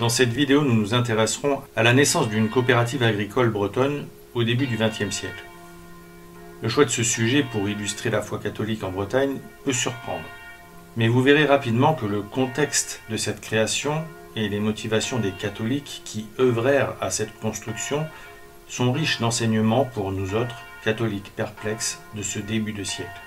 Dans cette vidéo, nous nous intéresserons à la naissance d'une coopérative agricole bretonne au début du XXe siècle. Le choix de ce sujet pour illustrer la foi catholique en Bretagne peut surprendre. Mais vous verrez rapidement que le contexte de cette création et les motivations des catholiques qui œuvrèrent à cette construction sont riches d'enseignements pour nous autres, catholiques perplexes de ce début de siècle.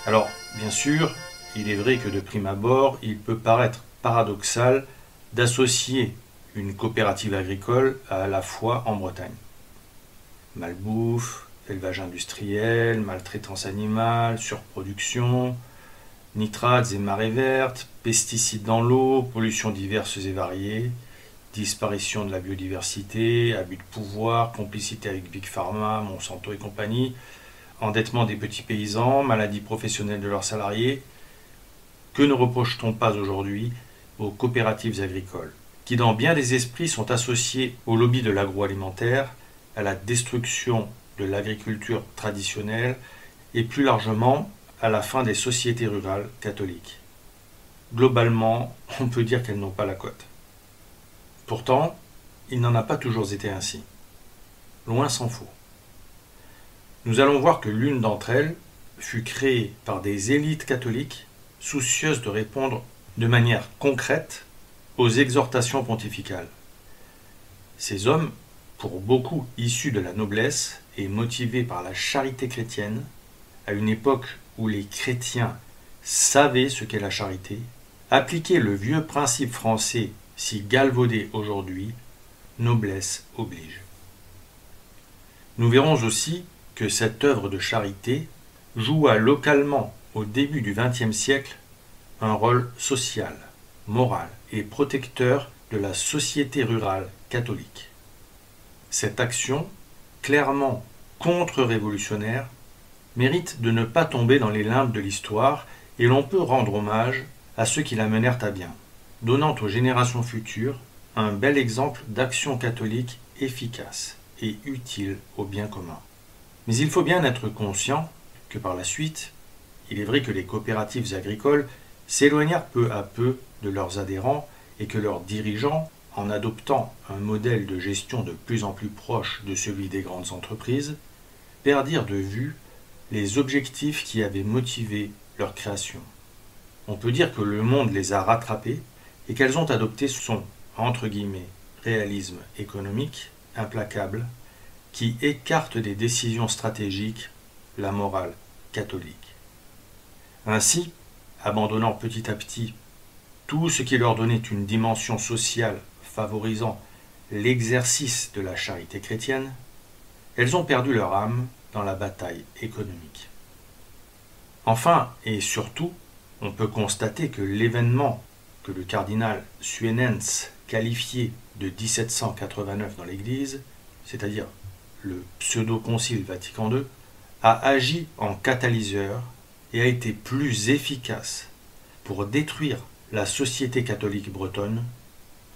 Alors, bien sûr, il est vrai que de prime abord, il peut paraître paradoxal d'associer une coopérative agricole à la foi en Bretagne. Malbouffe, élevage industriel, maltraitance animale, surproduction, nitrates et marées vertes, pesticides dans l'eau, pollutions diverses et variées, disparition de la biodiversité, abus de pouvoir, complicité avec Big Pharma, Monsanto et compagnie, endettement des petits paysans, maladies professionnelles de leurs salariés. Que ne reproche-t-on pas aujourd'hui aux coopératives agricoles, qui dans bien des esprits sont associées au lobby de l'agroalimentaire, à la destruction de l'agriculture traditionnelle et plus largement à la fin des sociétés rurales catholiques. Globalement, on peut dire qu'elles n'ont pas la cote. Pourtant, il n'en a pas toujours été ainsi. Loin s'en faut. Nous allons voir que l'une d'entre elles fut créée par des élites catholiques soucieuses de répondre de manière concrète aux exhortations pontificales. Ces hommes, pour beaucoup issus de la noblesse et motivés par la charité chrétienne, à une époque où les chrétiens savaient ce qu'est la charité, appliquaient le vieux principe français si galvaudé aujourd'hui, noblesse oblige. Nous verrons aussi que cette œuvre de charité joua localement au début du XXe siècle un rôle social, moral et protecteur de la société rurale catholique. Cette action, clairement contre-révolutionnaire, mérite de ne pas tomber dans les limbes de l'histoire et l'on peut rendre hommage à ceux qui la menèrent à bien, donnant aux générations futures un bel exemple d'action catholique efficace et utile au bien commun. Mais il faut bien être conscient que par la suite, il est vrai que les coopératives agricoles s'éloignèrent peu à peu de leurs adhérents et que leurs dirigeants, en adoptant un modèle de gestion de plus en plus proche de celui des grandes entreprises, perdirent de vue les objectifs qui avaient motivé leur création. On peut dire que le monde les a rattrapés et qu'elles ont adopté son, entre guillemets, réalisme économique implacable qui écarte des décisions stratégiques la morale catholique. Ainsi, abandonnant petit à petit tout ce qui leur donnait une dimension sociale favorisant l'exercice de la charité chrétienne, elles ont perdu leur âme dans la bataille économique. Enfin, et surtout, on peut constater que l'événement que le cardinal Suenens qualifiait de 1789 dans l'Église, c'est-à-dire le pseudo-concile Vatican II, a agi en catalyseur et a été plus efficace pour détruire la société catholique bretonne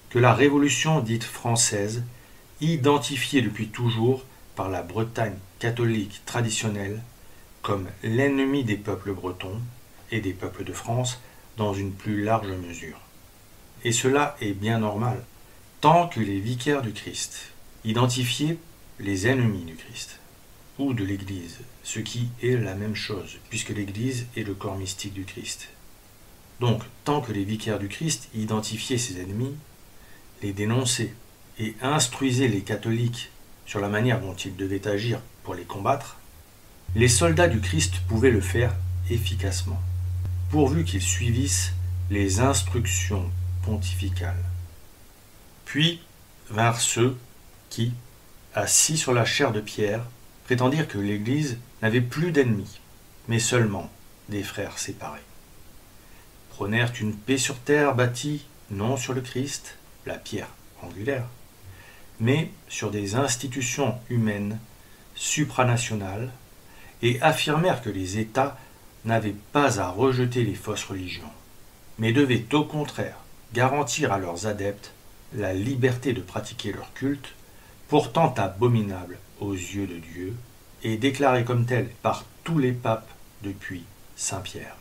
que la révolution dite française, identifiée depuis toujours par la Bretagne catholique traditionnelle comme l'ennemi des peuples bretons et des peuples de France dans une plus large mesure. et cela est bien normal, tant que les vicaires du Christ identifiaient les ennemis du Christ, ou de l'Église, ce qui est la même chose, puisque l'Église est le corps mystique du Christ. Donc, tant que les vicaires du Christ identifiaient ses ennemis, les dénonçaient et instruisaient les catholiques sur la manière dont ils devaient agir pour les combattre, les soldats du Christ pouvaient le faire efficacement, pourvu qu'ils suivissent les instructions pontificales. Puis vinrent ceux qui, assis sur la chaire de pierre, prétendirent que l'Église n'avait plus d'ennemis, mais seulement des frères séparés. Prônèrent une paix sur terre bâtie non sur le Christ, la pierre angulaire, mais sur des institutions humaines supranationales, et affirmèrent que les États n'avaient pas à rejeter les fausses religions, mais devaient au contraire garantir à leurs adeptes la liberté de pratiquer leur culte, pourtant abominable aux yeux de Dieu, et déclarée comme telle par tous les papes depuis Saint Pierre.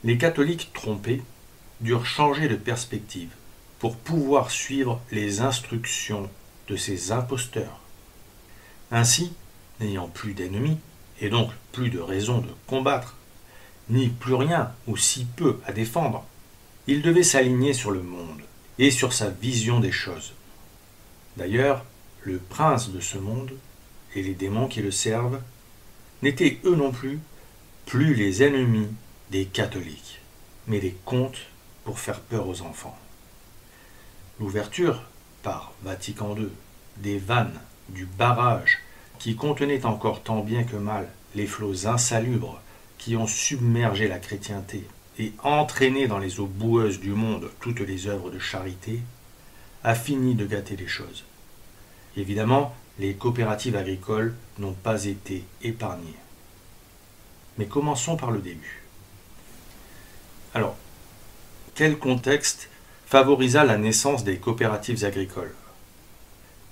Les catholiques trompés durent changer de perspective pour pouvoir suivre les instructions de ces imposteurs. Ainsi, n'ayant plus d'ennemis, et donc plus de raison de combattre, ni plus rien ou si peu à défendre, ils devaient s'aligner sur le monde et sur sa vision des choses. D'ailleurs, le prince de ce monde et les démons qui le servent n'étaient eux non plus les ennemis des catholiques, mais des contes pour faire peur aux enfants. L'ouverture, par Vatican II, des vannes, du barrage, qui contenait encore tant bien que mal les flots insalubres qui ont submergé la chrétienté et entraîné dans les eaux boueuses du monde toutes les œuvres de charité, a fini de gâter les choses. Évidemment, les coopératives agricoles n'ont pas été épargnées. Mais commençons par le début. Alors, quel contexte favorisa la naissance des coopératives agricoles?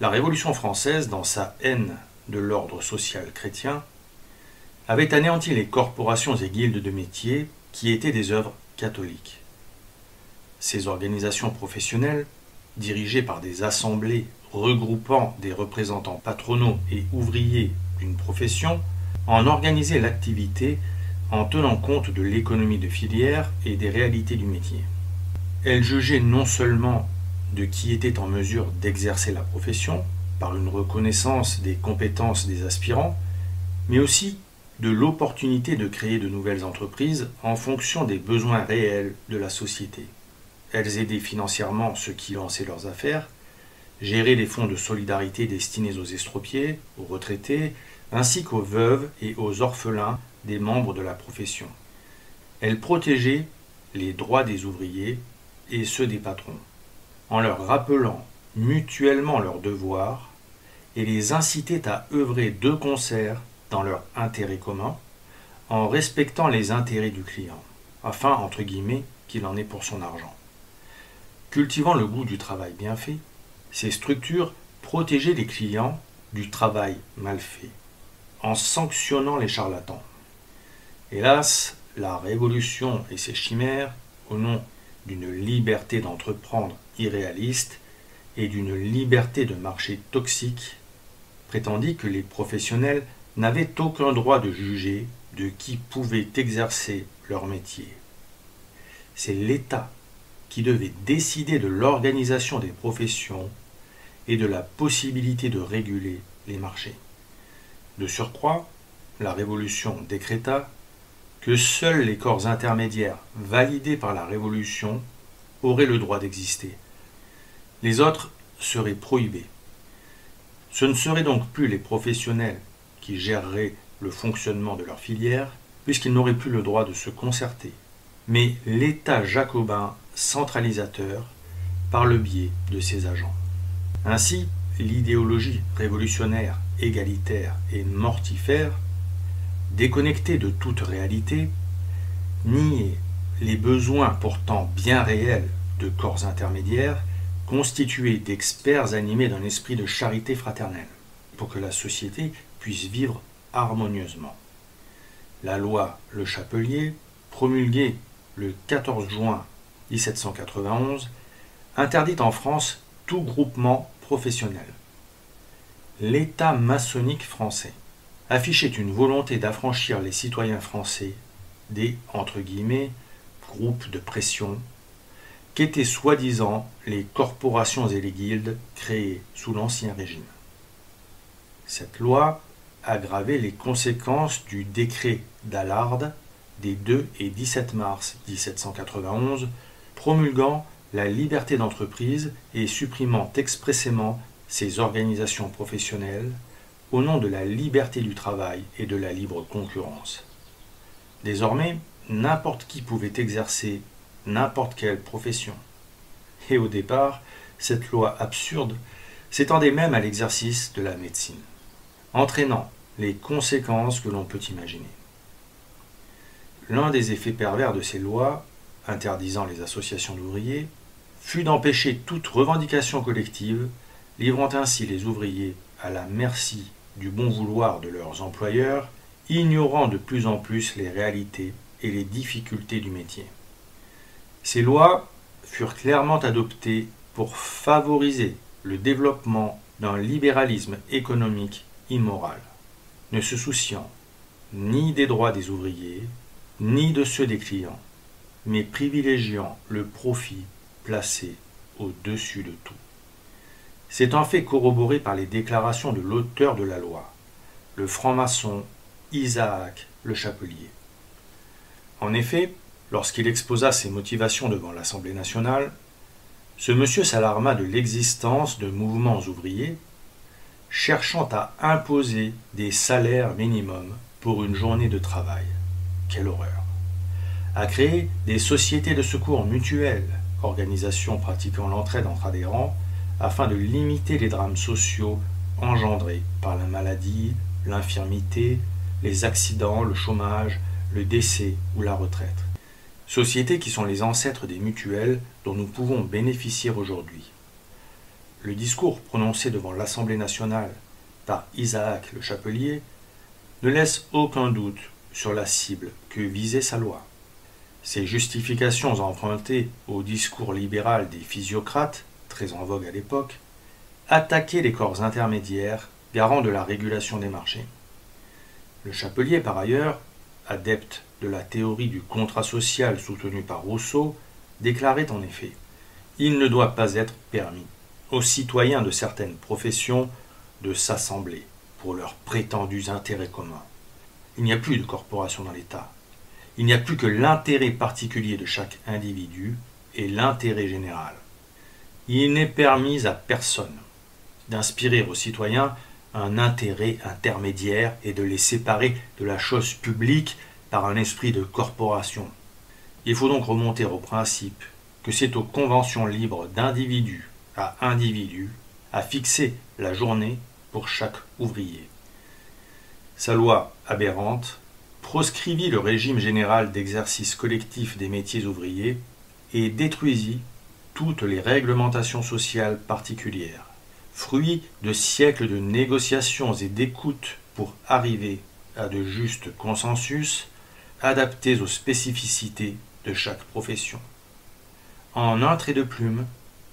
La Révolution française, dans sa haine de l'ordre social chrétien, avait anéanti les corporations et guildes de métiers qui étaient des œuvres catholiques. Ces organisations professionnelles, dirigées par des assemblées regroupant des représentants patronaux et ouvriers d'une profession, en organisaient l'activité en tenant compte de l'économie de filière et des réalités du métier. Elles jugeaient non seulement de qui était en mesure d'exercer la profession, par une reconnaissance des compétences des aspirants, mais aussi de l'opportunité de créer de nouvelles entreprises en fonction des besoins réels de la société. Elles aidaient financièrement ceux qui lançaient leurs affaires, géraient les fonds de solidarité destinés aux estropiés, aux retraités, ainsi qu'aux veuves et aux orphelins des membres de la profession. Elles protégeaient les droits des ouvriers et ceux des patrons, en leur rappelant mutuellement leurs devoirs et les incitaient à œuvrer de concert dans leur intérêt commun, en respectant les intérêts du client, afin, entre guillemets, qu'il en ait pour son argent. Cultivant le goût du travail bien fait, ces structures protégeaient les clients du travail mal fait, en sanctionnant les charlatans. Hélas, la Révolution et ses chimères, au nom d'une liberté d'entreprendre irréaliste et d'une liberté de marché toxique, prétendit que les professionnels n'avaient aucun droit de juger de qui pouvait exercer leur métier. C'est l'État qui devait décider de l'organisation des professions et de la possibilité de réguler les marchés. De surcroît, la Révolution décréta que seuls les corps intermédiaires validés par la Révolution auraient le droit d'exister. Les autres seraient prohibés. Ce ne seraient donc plus les professionnels qui géreraient le fonctionnement de leur filière, puisqu'ils n'auraient plus le droit de se concerter, mais l'État jacobin centralisateur par le biais de ses agents. Ainsi, l'idéologie révolutionnaire, égalitaire et mortifère, déconnectée de toute réalité, niait les besoins pourtant bien réels de corps intermédiaires constitués d'experts animés d'un esprit de charité fraternelle, pour que la société puisse vivre harmonieusement. La loi Le Chapelier, promulguée le 14 juin 1791, interdit en France tout groupement professionnel. L'État maçonnique français affichait une volonté d'affranchir les citoyens français des, entre guillemets, groupes de pression, qu'étaient soi-disant les corporations et les guildes créées sous l'Ancien Régime. Cette loi aggravait les conséquences du décret d'Allard des 2 et 17 mars 1791, promulguant la liberté d'entreprise et supprimant expressément ces organisations professionnelles au nom de la liberté du travail et de la libre concurrence. Désormais, n'importe qui pouvait exercer n'importe quelle profession. Et au départ, cette loi absurde s'étendait même à l'exercice de la médecine, entraînant les conséquences que l'on peut imaginer. L'un des effets pervers de ces lois, interdisant les associations d'ouvriers, fut d'empêcher toute revendication collective, livrant ainsi les ouvriers à la merci du bon vouloir de leurs employeurs, ignorant de plus en plus les réalités et les difficultés du métier. Ces lois furent clairement adoptées pour favoriser le développement d'un libéralisme économique immoral, ne se souciant ni des droits des ouvriers, ni de ceux des clients, mais privilégiant le profit placé au-dessus de tout. C'est un fait corroboré par les déclarations de l'auteur de la loi, le franc-maçon Isaac Le Chapelier. En effet, lorsqu'il exposa ses motivations devant l'Assemblée nationale, ce monsieur s'alarma de l'existence de mouvements ouvriers cherchant à imposer des salaires minimums pour une journée de travail. Quelle horreur! À créer des sociétés de secours mutuelles, organisations pratiquant l'entraide entre adhérents, afin de limiter les drames sociaux engendrés par la maladie, l'infirmité, les accidents, le chômage, le décès ou la retraite. Sociétés qui sont les ancêtres des mutuelles dont nous pouvons bénéficier aujourd'hui. Le discours prononcé devant l'Assemblée nationale par Isaac Le Chapelier ne laisse aucun doute sur la cible que visait sa loi. Ces justifications empruntées au discours libéral des physiocrates, très en vogue à l'époque, attaquaient les corps intermédiaires, garants de la régulation des marchés. Le Chapelier, par ailleurs, adepte de la théorie du contrat social soutenue par Rousseau, déclarait en effet « Il ne doit pas être permis aux citoyens de certaines professions de s'assembler pour leurs prétendus intérêts communs. Il n'y a plus de corporation dans l'État. Il n'y a plus que l'intérêt particulier de chaque individu et l'intérêt général. Il n'est permis à personne d'inspirer aux citoyens un intérêt intermédiaire et de les séparer de la chose publique par un esprit de corporation. Il faut donc remonter au principe que c'est aux conventions libres d'individu à individu à fixer la journée pour chaque ouvrier. Sa loi aberrante proscrivit le régime général d'exercice collectif des métiers ouvriers et détruisit toutes les réglementations sociales particulières, fruit de siècles de négociations et d'écoutes pour arriver à de justes consensus adaptés aux spécificités de chaque profession. En un trait de plume,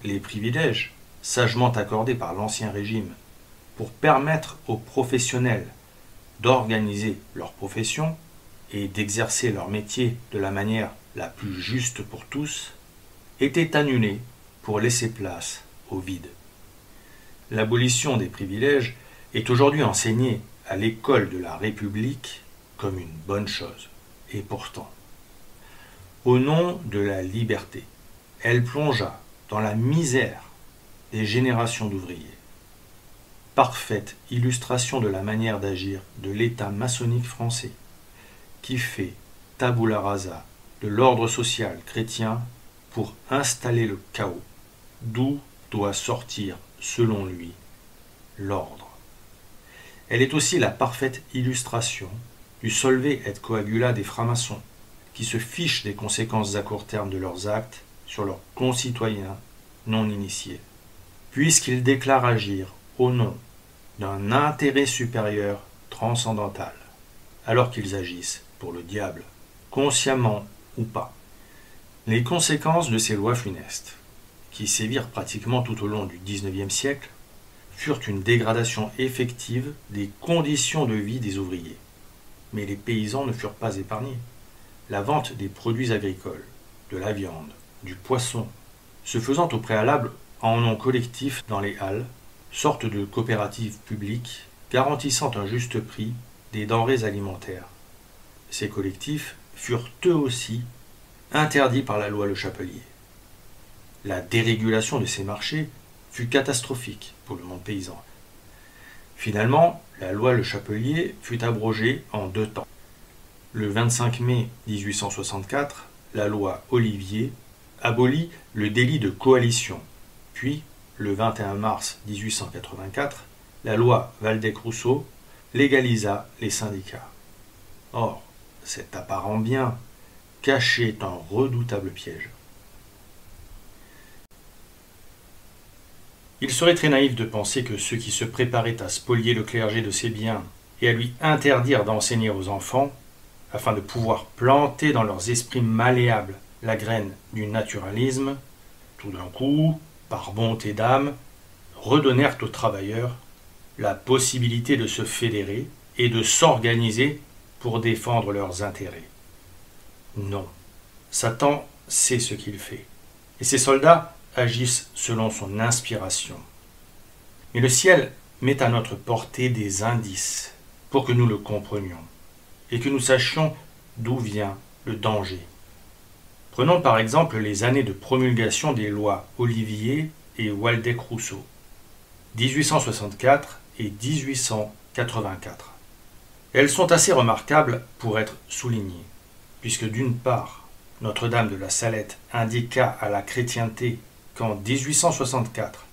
les privilèges, sagement accordés par l'Ancien Régime pour permettre aux professionnels d'organiser leur profession et d'exercer leur métier de la manière la plus juste pour tous, étaient annulés pour laisser place au vide. L'abolition des privilèges est aujourd'hui enseignée à l'école de la République comme une bonne chose. Et pourtant, au nom de la liberté, elle plongea dans la misère des générations d'ouvriers. Parfaite illustration de la manière d'agir de l'État maçonnique français, qui fait tabula rasa de l'ordre social chrétien pour installer le chaos, d'où doit sortir, selon lui, l'ordre. Elle est aussi la parfaite illustration du solve et coagula des francs-maçons, qui se fichent des conséquences à court terme de leurs actes sur leurs concitoyens non initiés, puisqu'ils déclarent agir au nom d'un intérêt supérieur transcendantal, alors qu'ils agissent pour le diable, consciemment ou pas. Les conséquences de ces lois funestes, qui sévirent pratiquement tout au long du XIXe siècle, furent une dégradation effective des conditions de vie des ouvriers. Mais les paysans ne furent pas épargnés. La vente des produits agricoles, de la viande, du poisson, se faisant au préalable en nom collectif dans les halles, sorte de coopérative publique garantissant un juste prix des denrées alimentaires. Ces collectifs furent eux aussi interdits par la loi Le Chapelier. La dérégulation de ces marchés fut catastrophique pour le monde paysan. Finalement, la loi Le Chapelier fut abrogée en 2 temps. Le 25 mai 1864, la loi Olivier abolit le délit de coalition. Puis, le 21 mars 1884, la loi Waldeck-Rousseau légalisa les syndicats. Or, cet apparent bien cachait un redoutable piège. Il serait très naïf de penser que ceux qui se préparaient à spolier le clergé de ses biens et à lui interdire d'enseigner aux enfants, afin de pouvoir planter dans leurs esprits malléables la graine du naturalisme, tout d'un coup, par bonté d'âme, redonnèrent aux travailleurs la possibilité de se fédérer et de s'organiser pour défendre leurs intérêts. Non, Satan sait ce qu'il fait, et ses soldats agissent selon son inspiration. Mais le ciel met à notre portée des indices pour que nous le comprenions et que nous sachions d'où vient le danger. Prenons par exemple les années de promulgation des lois Olivier et Waldeck-Rousseau, 1864 et 1884. Elles sont assez remarquables pour être soulignées, puisque d'une part, Notre-Dame de la Salette indiqua à la chrétienté qu'en 1864,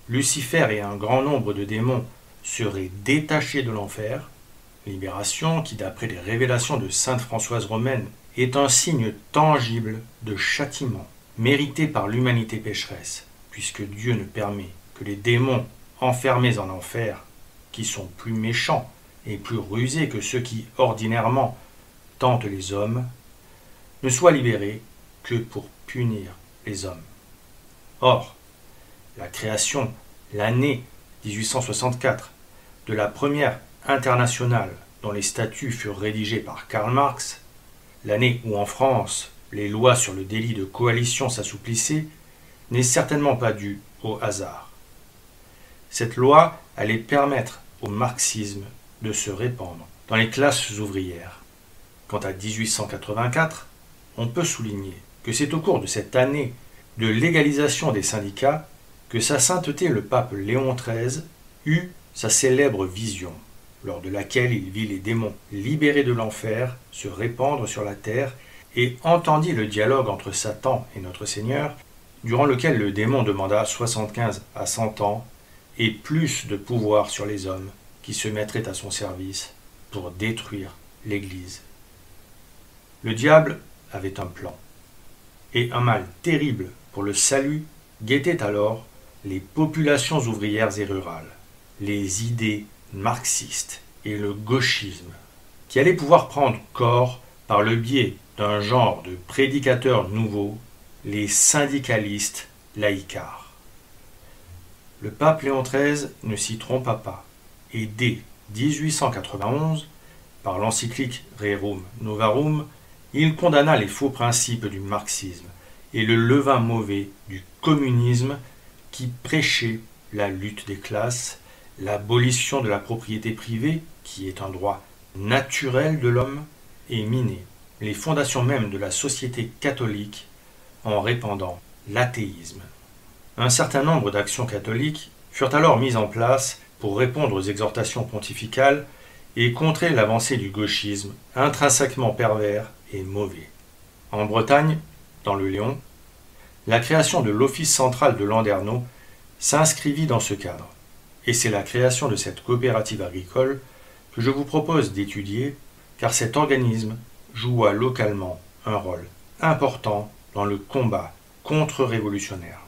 Lucifer et un grand nombre de démons seraient détachés de l'enfer, libération qui, d'après les révélations de sainte Françoise Romaine, est un signe tangible de châtiment mérité par l'humanité pécheresse, puisque Dieu ne permet que les démons enfermés en enfer, qui sont plus méchants et plus rusés que ceux qui, ordinairement, tentent les hommes, ne soient libérés que pour punir les hommes. Or, la création, l'année 1864, de la première internationale dont les statuts furent rédigés par Karl Marx, l'année où en France les lois sur le délit de coalition s'assouplissaient, n'est certainement pas due au hasard. Cette loi allait permettre au marxisme de se répandre dans les classes ouvrières. Quant à 1884, on peut souligner que c'est au cours de cette année de légalisation des syndicats que sa sainteté le pape Léon XIII eut sa célèbre vision, lors de laquelle il vit les démons libérés de l'enfer se répandre sur la terre et entendit le dialogue entre Satan et notre Seigneur, durant lequel le démon demanda 75 à 100 ans et plus de pouvoir sur les hommes qui se mettraient à son service pour détruire l'Église. Le diable avait un plan, et un mal terrible pour le salut guettait alors les populations ouvrières et rurales, les idées marxistes et le gauchisme, qui allaient pouvoir prendre corps par le biais d'un genre de prédicateurs nouveaux, les syndicalistes laïcards. Le pape Léon XIII ne s'y trompa pas, et dès 1891, par l'encyclique Rerum Novarum, il condamna les faux principes du marxisme et le levain mauvais du communisme qui prêchait la lutte des classes, l'abolition de la propriété privée, qui est un droit naturel de l'homme, et minait les fondations mêmes de la société catholique en répandant l'athéisme. Un certain nombre d'actions catholiques furent alors mises en place pour répondre aux exhortations pontificales et contrer l'avancée du gauchisme intrinsèquement pervers et mauvais. En Bretagne, dans le Léon, la création de l'Office central de Landerneau s'inscrivit dans ce cadre, et c'est la création de cette coopérative agricole que je vous propose d'étudier, car cet organisme joua localement un rôle important dans le combat contre-révolutionnaire.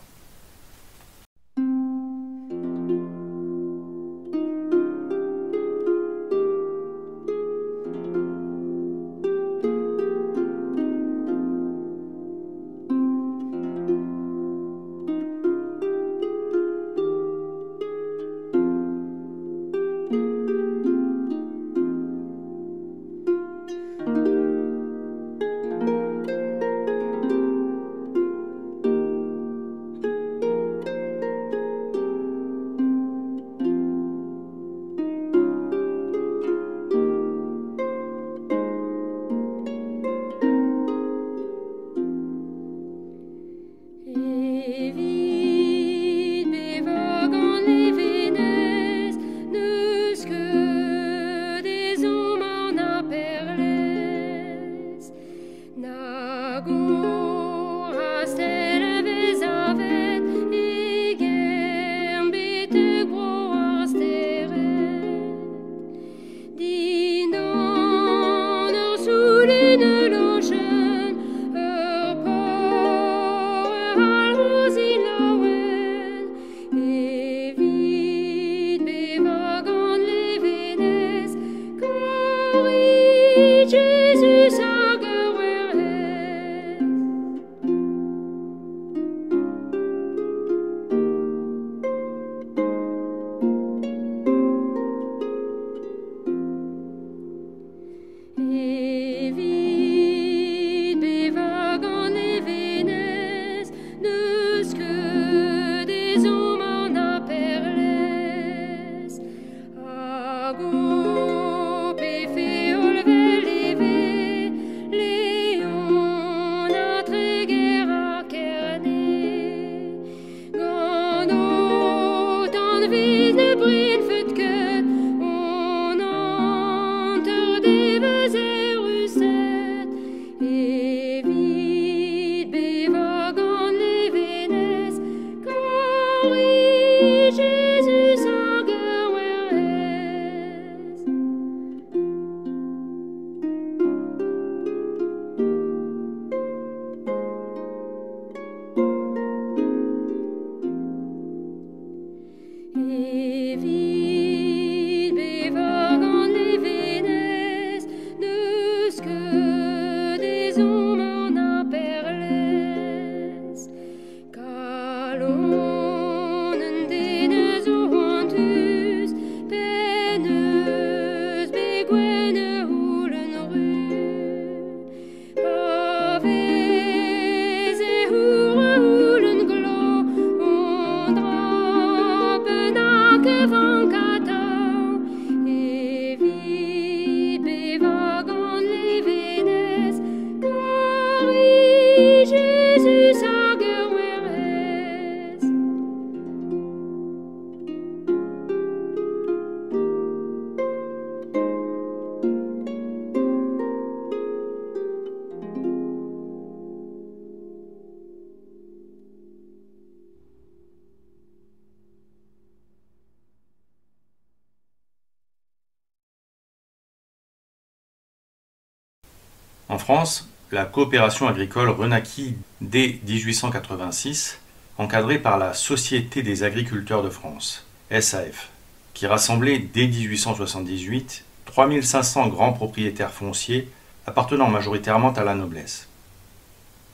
En France, la coopération agricole renaquit dès 1886, encadrée par la Société des agriculteurs de France, SAF, qui rassemblait dès 1878 3500 grands propriétaires fonciers appartenant majoritairement à la noblesse.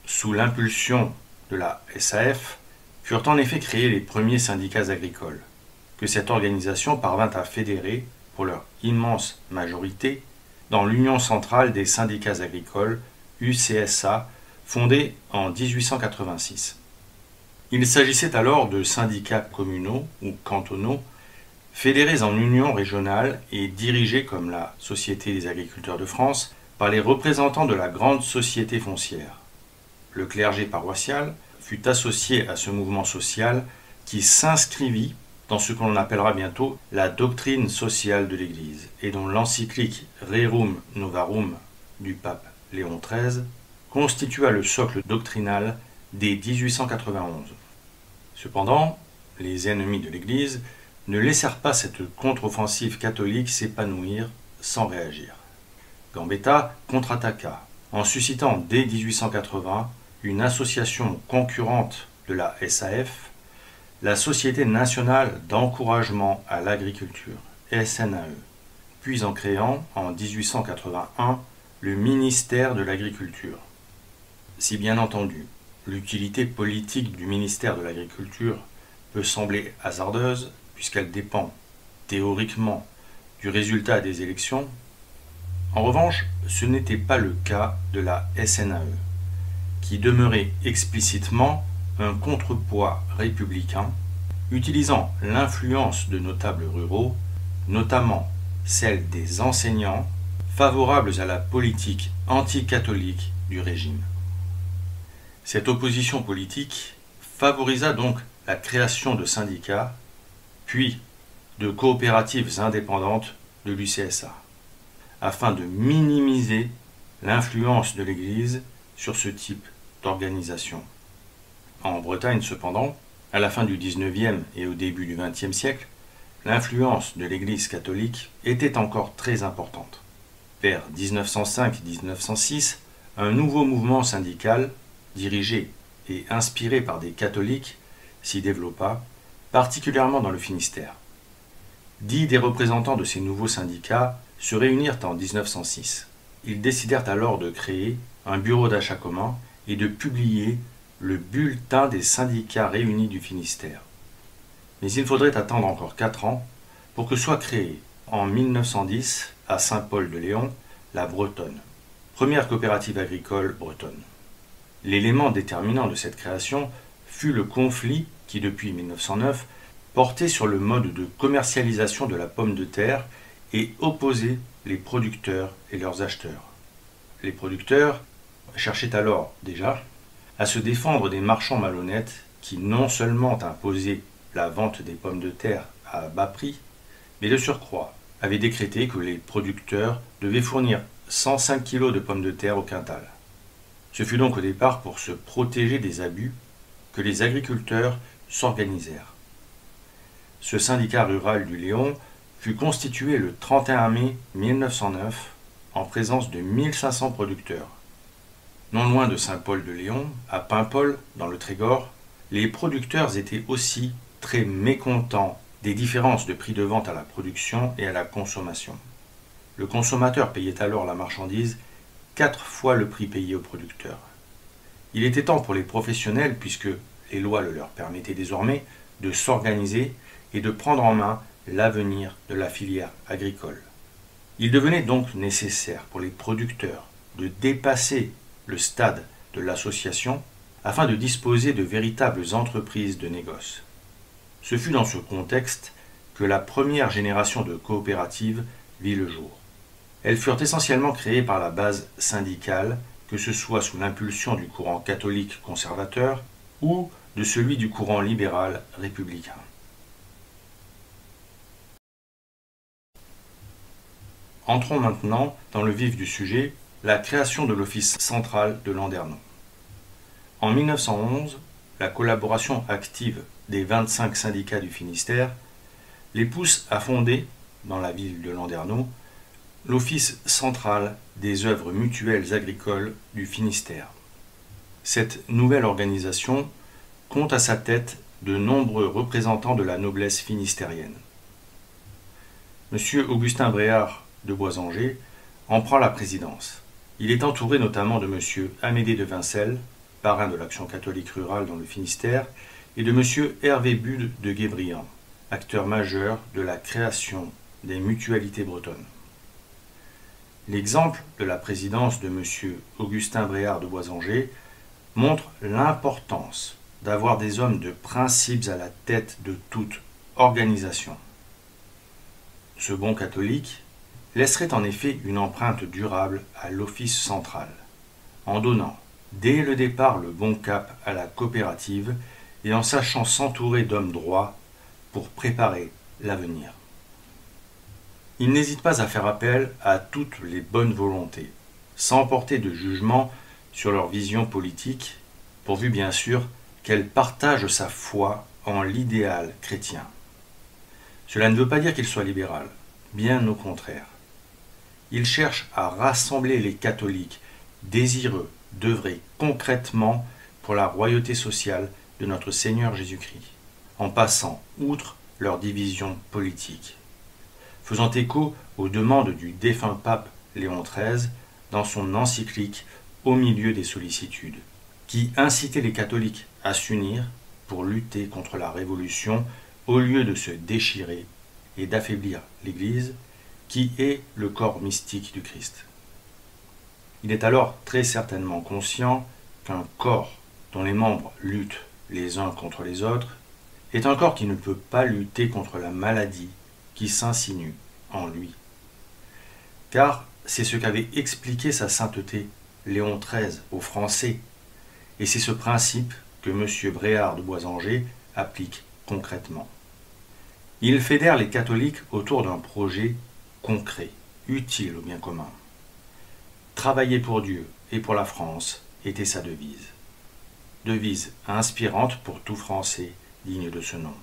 Sous l'impulsion de la SAF, furent en effet créés les premiers syndicats agricoles, que cette organisation parvint à fédérer, pour leur immense majorité, dans l'Union centrale des syndicats agricoles, UCSA, fondée en 1886. Il s'agissait alors de syndicats communaux ou cantonaux, fédérés en unions régionales et dirigés comme la Société des agriculteurs de France par les représentants de la grande société foncière. Le clergé paroissial fut associé à ce mouvement social qui s'inscrivit dans ce qu'on appellera bientôt la doctrine sociale de l'Église, et dont l'encyclique Rerum Novarum du pape Léon XIII constitua le socle doctrinal dès 1891. Cependant, les ennemis de l'Église ne laissèrent pas cette contre-offensive catholique s'épanouir sans réagir. Gambetta contre-attaqua, en suscitant dès 1880 une association concurrente de la SAF, la Société nationale d'encouragement à l'agriculture, SNAE, puis en créant, en 1881, le ministère de l'Agriculture. Si bien entendu, l'utilité politique du ministère de l'Agriculture peut sembler hasardeuse, puisqu'elle dépend, théoriquement, du résultat des élections, en revanche, ce n'était pas le cas de la SNAE, qui demeurait explicitement un contrepoids républicain, utilisant l'influence de notables ruraux, notamment celle des enseignants, favorables à la politique anticatholique du régime. Cette opposition politique favorisa donc la création de syndicats, puis de coopératives indépendantes de l'UCSA, afin de minimiser l'influence de l'Église sur ce type d'organisation. En Bretagne, cependant, à la fin du XIXe et au début du XXe siècle, l'influence de l'Église catholique était encore très importante. Vers 1905-1906, un nouveau mouvement syndical, dirigé et inspiré par des catholiques, s'y développa, particulièrement dans le Finistère. 10 des représentants de ces nouveaux syndicats se réunirent en 1906. Ils décidèrent alors de créer un bureau d'achat commun et de publier le bulletin des syndicats réunis du Finistère. Mais il faudrait attendre encore 4 ans pour que soit créée en 1910 à Saint-Paul-de-Léon la Bretonne, première coopérative agricole bretonne. L'élément déterminant de cette création fut le conflit qui, depuis 1909, portait sur le mode de commercialisation de la pomme de terre et opposait les producteurs et leurs acheteurs. Les producteurs cherchaient alors déjà à se défendre des marchands malhonnêtes qui non seulement imposaient la vente des pommes de terre à bas prix, mais de surcroît avaient décrété que les producteurs devaient fournir 105 kg de pommes de terre au quintal. Ce fut donc au départ pour se protéger des abus que les agriculteurs s'organisèrent. Ce syndicat rural du Léon fut constitué le 31 mai 1909 en présence de 1500 producteurs. Non loin de Saint-Paul-de-Léon, à Paimpol, dans le Trégor, les producteurs étaient aussi très mécontents des différences de prix de vente à la production et à la consommation. Le consommateur payait alors la marchandise 4 fois le prix payé au producteur. Il était temps pour les professionnels, puisque les lois le leur permettaient désormais, de s'organiser et de prendre en main l'avenir de la filière agricole. Il devenait donc nécessaire pour les producteurs de dépasser le stade de l'association afin de disposer de véritables entreprises de négoce. Ce fut dans ce contexte que la première génération de coopératives vit le jour. Elles furent essentiellement créées par la base syndicale, que ce soit sous l'impulsion du courant catholique conservateur ou de celui du courant libéral républicain. Entrons maintenant dans le vif du sujet, la création de l'Office central de Landerneau. En 1911, la collaboration active des 25 syndicats du Finistère les pousse à fonder, dans la ville de Landerneau, l'Office central des œuvres mutuelles agricoles du Finistère. Cette nouvelle organisation compte à sa tête de nombreux représentants de la noblesse finistérienne. M. Augustin Bréard de Boisanger en prend la présidence. Il est entouré notamment de M. Amédée de Vincelles, parrain de l'Action catholique rurale dans le Finistère, et de M. Hervé Bude de Guébriant, acteur majeur de la création des mutualités bretonnes. L'exemple de la présidence de M. Augustin Bréard de Boisanger montre l'importance d'avoir des hommes de principes à la tête de toute organisation. Ce bon catholique laisserait en effet une empreinte durable à l'Office central, en donnant dès le départ le bon cap à la coopérative et en sachant s'entourer d'hommes droits pour préparer l'avenir. Il n'hésite pas à faire appel à toutes les bonnes volontés, sans porter de jugement sur leur vision politique, pourvu bien sûr qu'elles partagent sa foi en l'idéal chrétien. Cela ne veut pas dire qu'il soit libéral, bien au contraire. Il cherche à rassembler les catholiques désireux d'œuvrer concrètement pour la royauté sociale de notre Seigneur Jésus-Christ, en passant outre leurs divisions politiques. Faisant écho aux demandes du défunt pape Léon XIII dans son encyclique Au milieu des sollicitudes, qui incitait les catholiques à s'unir pour lutter contre la Révolution au lieu de se déchirer et d'affaiblir l'Église, qui est le corps mystique du Christ. Il est alors très certainement conscient qu'un corps dont les membres luttent les uns contre les autres est un corps qui ne peut pas lutter contre la maladie qui s'insinue en lui. Car c'est ce qu'avait expliqué sa sainteté Léon XIII aux Français, et c'est ce principe que M. Bréard de Boisanger applique concrètement. Il fédère les catholiques autour d'un projet concret, utile au bien commun. Travailler pour Dieu et pour la France était sa devise. Devise inspirante pour tout Français digne de ce nom.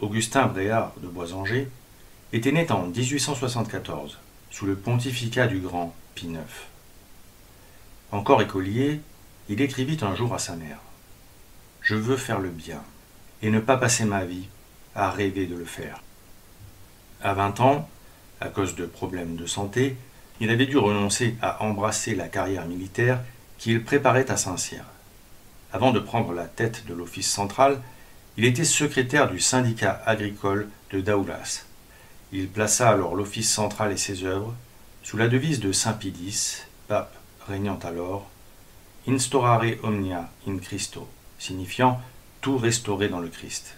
Augustin Bréard de Boisanger était né en 1874, sous le pontificat du grand Pie IX. Encore écolier, il écrivit un jour à sa mère « Je veux faire le bien, et ne pas passer ma vie à rêver de le faire. » À 20 ans, à cause de problèmes de santé, il avait dû renoncer à embrasser la carrière militaire qu'il préparait à Saint-Cyr. Avant de prendre la tête de l'office central, il était secrétaire du syndicat agricole de Daoulas. Il plaça alors l'office central et ses œuvres sous la devise de saint Pie X, pape régnant alors, Instaurare omnia in Christo, signifiant tout restaurer dans le Christ.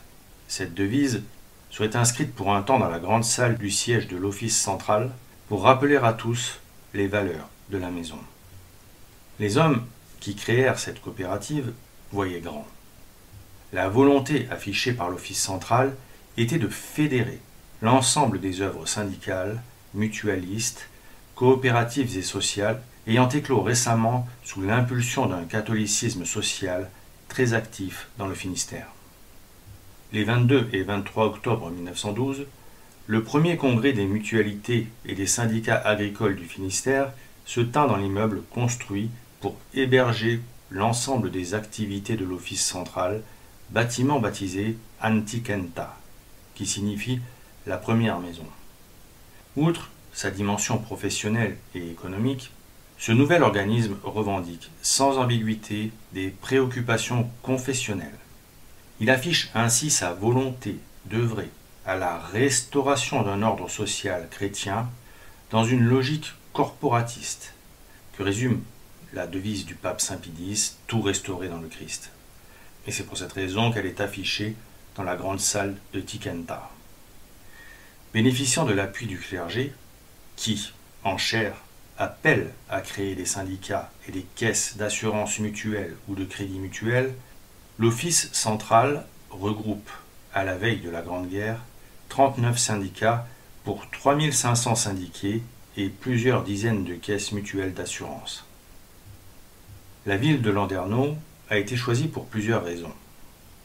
Cette devise serait inscrite pour un temps dans la grande salle du siège de l'office central pour rappeler à tous les valeurs de la maison. Les hommes qui créèrent cette coopérative voyaient grand. La volonté affichée par l'office central était de fédérer l'ensemble des œuvres syndicales, mutualistes, coopératives et sociales ayant éclos récemment sous l'impulsion d'un catholicisme social très actif dans le Finistère. Les 22 et 23 octobre 1912, le premier congrès des mutualités et des syndicats agricoles du Finistère se tint dans l'immeuble construit pour héberger l'ensemble des activités de l'office central, bâtiment baptisé Antikenta, qui signifie la première maison. Outre sa dimension professionnelle et économique, ce nouvel organisme revendique sans ambiguïté des préoccupations confessionnelles. Il affiche ainsi sa volonté d'œuvrer à la restauration d'un ordre social chrétien dans une logique corporatiste, que résume la devise du pape saint Pie X, tout restaurer dans le Christ. Et c'est pour cette raison qu'elle est affichée dans la grande salle de Tikenta. Bénéficiant de l'appui du clergé, qui, en chair, appelle à créer des syndicats et des caisses d'assurance mutuelle ou de crédit mutuel, l'Office central regroupe, à la veille de la Grande Guerre, 39 syndicats pour 3500 syndiqués et plusieurs dizaines de caisses mutuelles d'assurance. La ville de Landerneau a été choisie pour plusieurs raisons.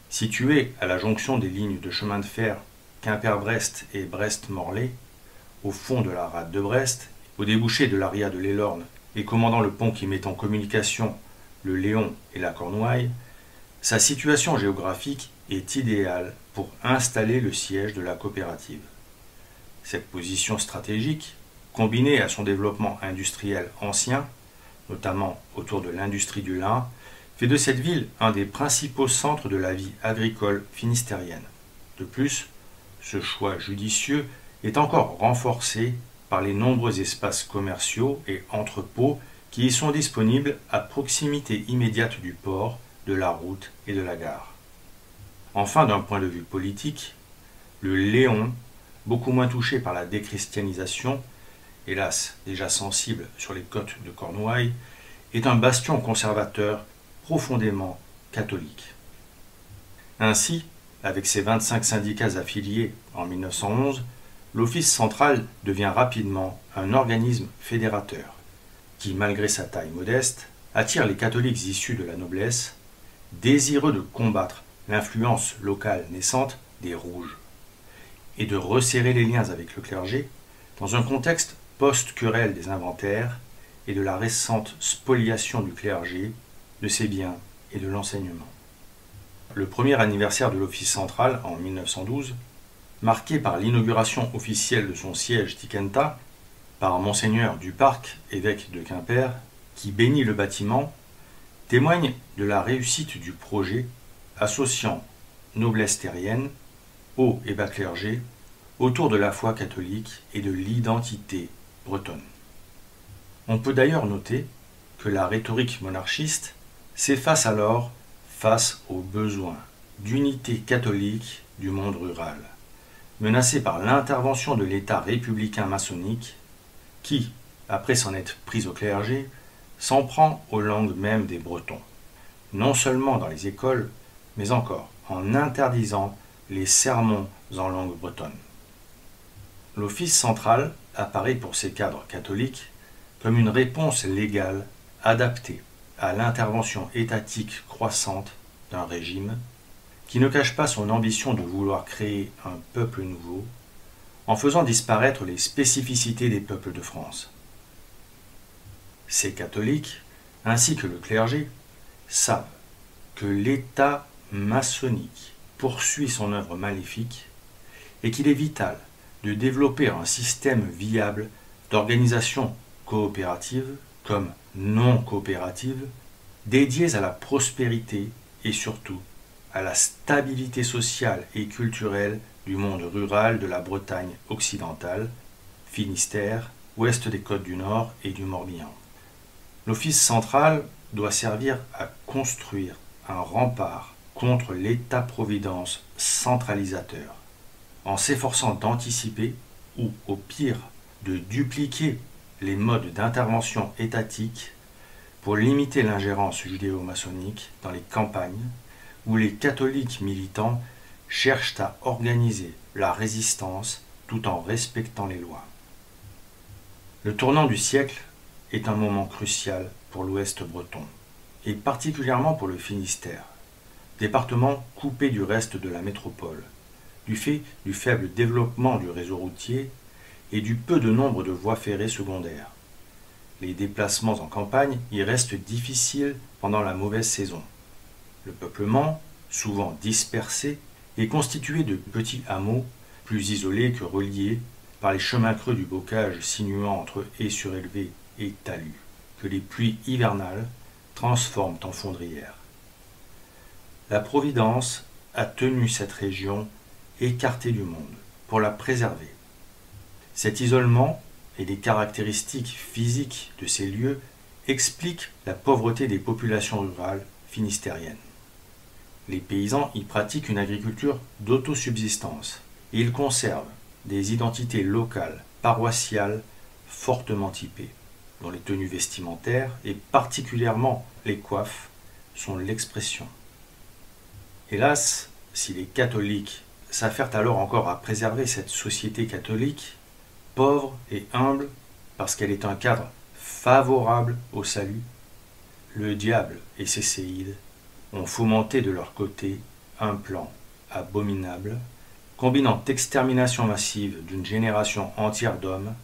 Située à la jonction des lignes de chemin de fer Quimper-Brest et Brest-Morlaix, au fond de la rade de Brest, au débouché de l'Aria de l'Elorne et commandant le pont qui met en communication le Léon et la Cornouaille, sa situation géographique est idéale pour installer le siège de la coopérative. Cette position stratégique, combinée à son développement industriel ancien, notamment autour de l'industrie du lin, fait de cette ville un des principaux centres de la vie agricole finistérienne. De plus, ce choix judicieux est encore renforcé par les nombreux espaces commerciaux et entrepôts qui y sont disponibles à proximité immédiate du port, de la route et de la gare. Enfin, d'un point de vue politique, le Léon, beaucoup moins touché par la déchristianisation, hélas déjà sensible sur les côtes de Cornouailles, est un bastion conservateur profondément catholique. Ainsi, avec ses 25 syndicats affiliés en 1911, l'Office central devient rapidement un organisme fédérateur qui, malgré sa taille modeste, attire les catholiques issus de la noblesse, désireux de combattre l'influence locale naissante des Rouges et de resserrer les liens avec le clergé dans un contexte post-querelle des inventaires et de la récente spoliation du clergé, de ses biens et de l'enseignement. Le premier anniversaire de l'Office central, en 1912, marqué par l'inauguration officielle de son siège Tikenta, par Monseigneur Duparc, évêque de Quimper, qui bénit le bâtiment, témoigne de la réussite du projet associant noblesse terrienne, haut et bas clergé, autour de la foi catholique et de l'identité bretonne. On peut d'ailleurs noter que la rhétorique monarchiste s'efface alors face aux besoins d'unité catholique du monde rural, menacé par l'intervention de l'État républicain maçonnique qui, après s'en être pris au clergé, s'en prend aux langues mêmes des Bretons, non seulement dans les écoles, mais encore en interdisant les sermons en langue bretonne. L'Office central apparaît pour ses cadres catholiques comme une réponse légale adapté à l'intervention étatique croissante d'un régime qui ne cache pas son ambition de vouloir créer un peuple nouveau en faisant disparaître les spécificités des peuples de France. Ces catholiques, ainsi que le clergé, savent que l'État maçonnique poursuit son œuvre maléfique et qu'il est vital de développer un système viable d'organisation coopérative comme non coopérative, dédiées à la prospérité et surtout à la stabilité sociale et culturelle du monde rural de la Bretagne occidentale, Finistère, ouest des Côtes du Nord et du Morbihan. L'Office central doit servir à construire un rempart contre l'État-providence centralisateur, en s'efforçant d'anticiper ou, au pire, de dupliquer les modes d'intervention étatique pour limiter l'ingérence judéo-maçonnique dans les campagnes où les catholiques militants cherchent à organiser la résistance tout en respectant les lois. Le tournant du siècle est un moment crucial pour l'Ouest breton, et particulièrement pour le Finistère, département coupé du reste de la métropole, du fait du faible développement du réseau routier et du peu de nombre de voies ferrées secondaires. Les déplacements en campagne y restent difficiles pendant la mauvaise saison. Le peuplement, souvent dispersé, est constitué de petits hameaux, plus isolés que reliés par les chemins creux du bocage sinuant entre haies surélevées et talus, que les pluies hivernales transforment en fondrières. La Providence a tenu cette région écartée du monde pour la préserver. Cet isolement et les caractéristiques physiques de ces lieux expliquent la pauvreté des populations rurales finistériennes. Les paysans y pratiquent une agriculture d'autosubsistance et ils conservent des identités locales, paroissiales, fortement typées, dont les tenues vestimentaires et particulièrement les coiffes sont l'expression. Hélas, si les catholiques s'affairent alors encore à préserver cette société catholique, pauvre et humble parce qu'elle est un cadre favorable au salut, le diable et ses séides ont fomenté de leur côté un plan abominable, combinant extermination massive d'une génération entière d'hommes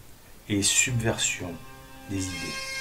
et subversion des idées.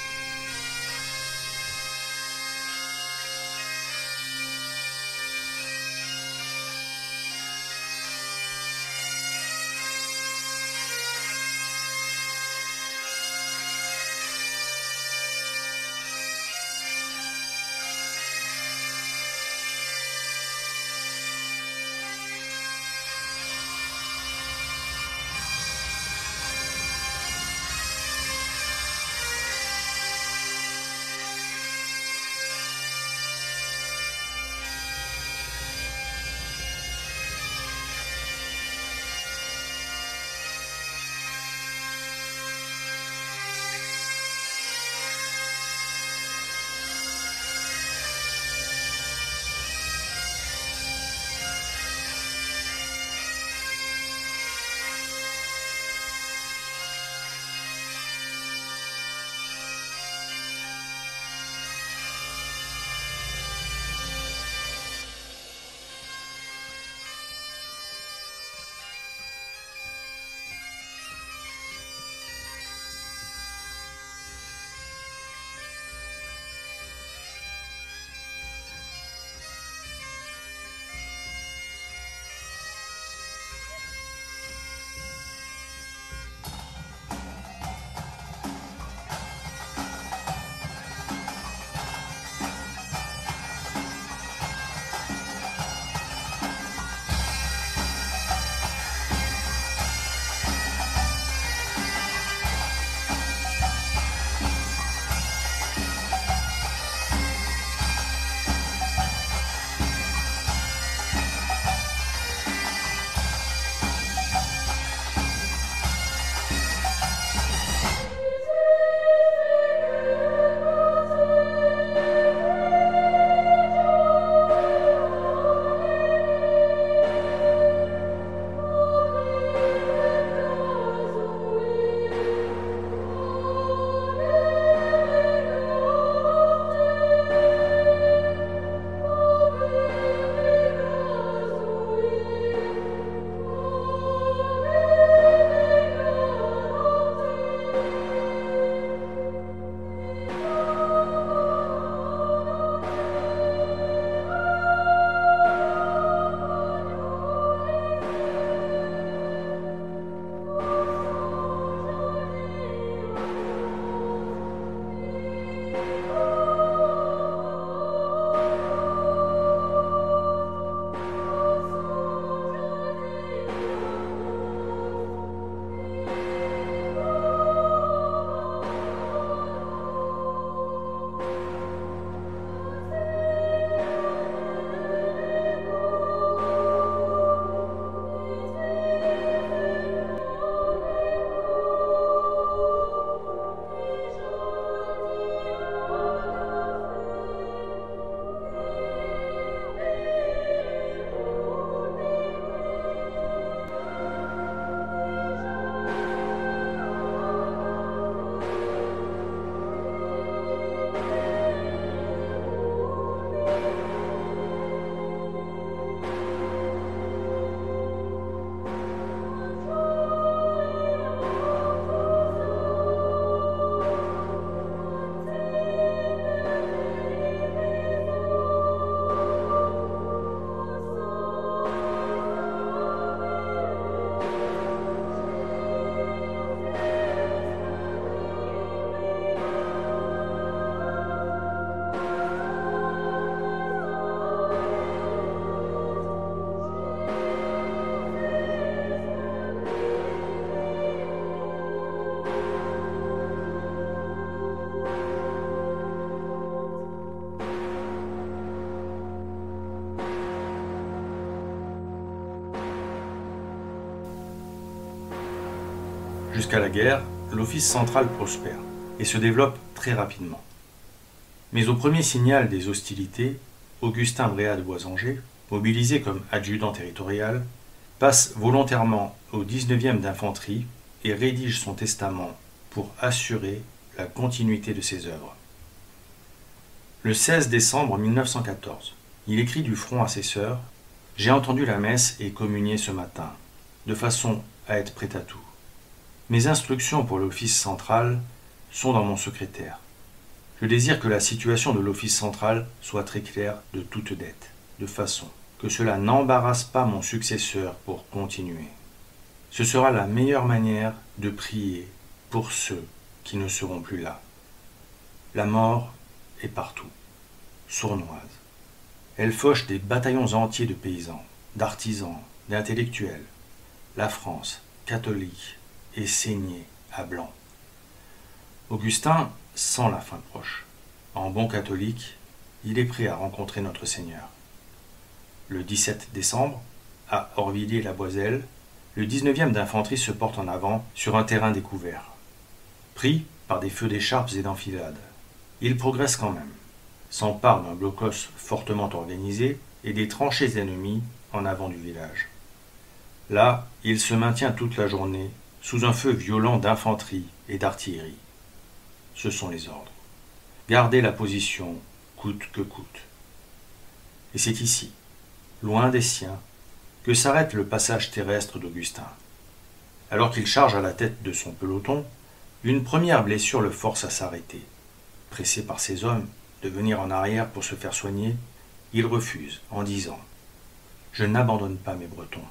Jusqu'à la guerre, l'Office central prospère et se développe très rapidement. Mais au premier signal des hostilités, Augustin Bréhat de Boisanger, mobilisé comme adjudant territorial, passe volontairement au 19e d'infanterie et rédige son testament pour assurer la continuité de ses œuvres. Le 16 décembre 1914, il écrit du front à ses sœurs « J'ai entendu la messe et communié ce matin, de façon à être prêt à tout. Mes instructions pour l'Office central sont dans mon secrétaire. Je désire que la situation de l'Office central soit très claire de toute dette, de façon que cela n'embarrasse pas mon successeur pour continuer. Ce sera la meilleure manière de prier pour ceux qui ne seront plus là. La mort est partout, sournoise. Elle fauche des bataillons entiers de paysans, d'artisans, d'intellectuels. La France, catholique, est saignée à blanc. Augustin sent la fin proche. En bon catholique, il est prêt à rencontrer notre Seigneur. Le 17 décembre, à Orvilliers-la-Boiselle, le 19e d'infanterie se porte en avant sur un terrain découvert. Pris par des feux d'écharpes et d'enfilades, il progresse quand même, s'empare d'un blocos fortement organisé et des tranchées ennemies en avant du village. Là, il se maintient toute la journée sous un feu violent d'infanterie et d'artillerie. Ce sont les ordres. Gardez la position, coûte que coûte. Et c'est ici, loin des siens, que s'arrête le passage terrestre d'Augustin. Alors qu'il charge à la tête de son peloton, une première blessure le force à s'arrêter. Pressé par ses hommes de venir en arrière pour se faire soigner, il refuse en disant « Je n'abandonne pas mes Bretons ».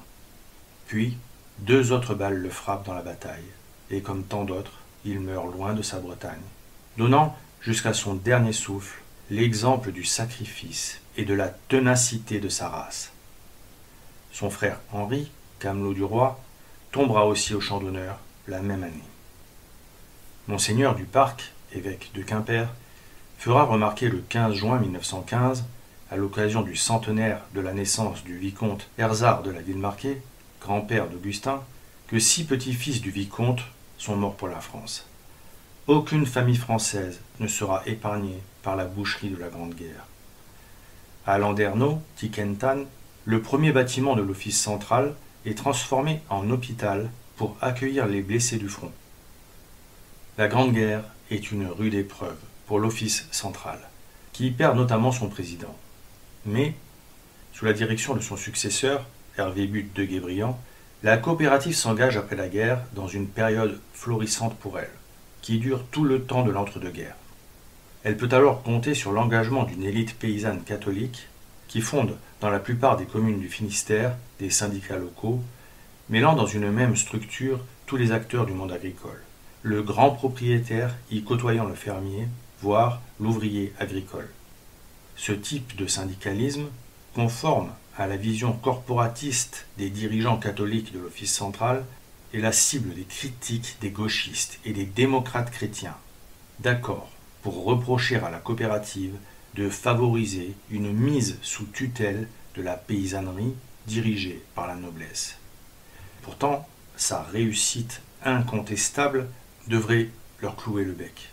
Puis, 2 autres balles le frappent dans la bataille, et comme tant d'autres, il meurt loin de sa Bretagne, donnant jusqu'à son dernier souffle l'exemple du sacrifice et de la ténacité de sa race. Son frère Henri, camelot du roi, tombera aussi au champ d'honneur la même année. Monseigneur du Parc, évêque de Quimper, fera remarquer le 15 juin 1915, à l'occasion du centenaire de la naissance du vicomte Herzard de la Villemarqué, grand-père d'Augustin, que 6 petits-fils du vicomte sont morts pour la France. Aucune famille française ne sera épargnée par la boucherie de la Grande Guerre. À Landerneau, Tiquentan, le premier bâtiment de l'Office central est transformé en hôpital pour accueillir les blessés du front. La Grande Guerre est une rude épreuve pour l'Office central, qui perd notamment son président. Mais, sous la direction de son successeur, Hervé Butte de Guébriant, la coopérative s'engage après la guerre dans une période florissante pour elle, qui dure tout le temps de l'entre-deux-guerres. Elle peut alors compter sur l'engagement d'une élite paysanne catholique qui fonde dans la plupart des communes du Finistère des syndicats locaux, mêlant dans une même structure tous les acteurs du monde agricole, le grand propriétaire y côtoyant le fermier, voire l'ouvrier agricole. Ce type de syndicalisme, conforme à la vision corporatiste des dirigeants catholiques de l'Office central, est la cible des critiques des gauchistes et des démocrates chrétiens, d'accord pour reprocher à la coopérative de favoriser une mise sous tutelle de la paysannerie dirigée par la noblesse. Pourtant, sa réussite incontestable devrait leur clouer le bec.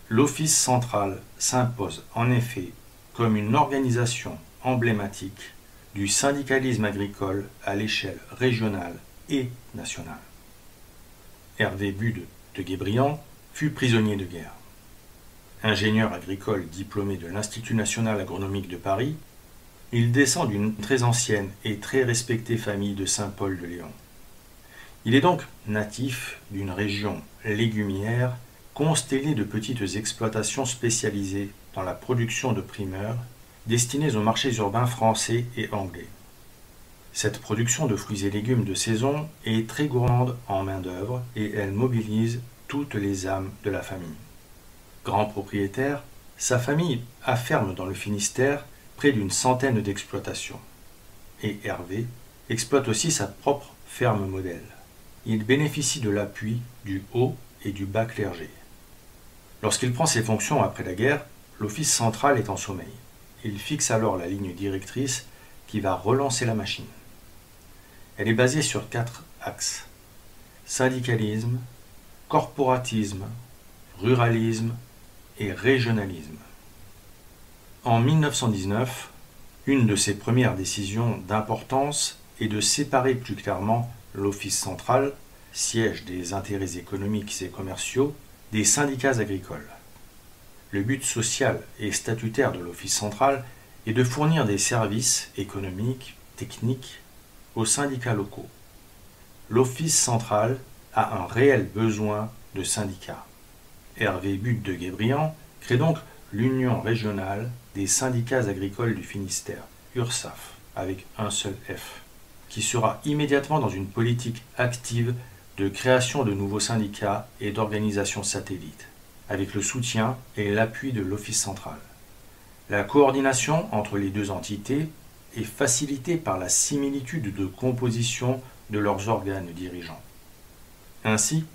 L'Office central s'impose en effet comme une organisation emblématique du syndicalisme agricole à l'échelle régionale et nationale. Hervé Butte de Guébriant fut prisonnier de guerre. Ingénieur agricole diplômé de l'Institut national agronomique de Paris, il descend d'une très ancienne et très respectée famille de Saint-Paul de Léon. Il est donc natif d'une région légumière constellée de petites exploitations spécialisées dans la production de primeurs destinées aux marchés urbains français et anglais. Cette production de fruits et légumes de saison est très gourmande en main-d'œuvre et elle mobilise toutes les âmes de la famille. Grand propriétaire, sa famille afferme dans le Finistère près d'une centaine d'exploitations. Et Hervé exploite aussi sa propre ferme modèle. Il bénéficie de l'appui du haut et du bas clergé. Lorsqu'il prend ses fonctions après la guerre, l'Office central est en sommeil. Il fixe alors la ligne directrice qui va relancer la machine. Elle est basée sur 4 axes. syndicalisme, corporatisme, ruralisme et régionalisme. En 1919, une de ses premières décisions d'importance est de séparer plus clairement l'Office central, siège des intérêts économiques et commerciaux, des syndicats agricoles. Le but social et statutaire de l'Office central est de fournir des services économiques, techniques, aux syndicats locaux. L'Office central a un réel besoin de syndicats. Hervé Butte de Guébriant crée donc l'Union régionale des syndicats agricoles du Finistère, URSAF, avec un seul F, qui sera immédiatement dans une politique active de création de nouveaux syndicats et d'organisations satellites, avec le soutien et l'appui de l'Office central. La coordination entre les deux entités est facilitée par la similitude de composition de leurs organes dirigeants. Ainsi,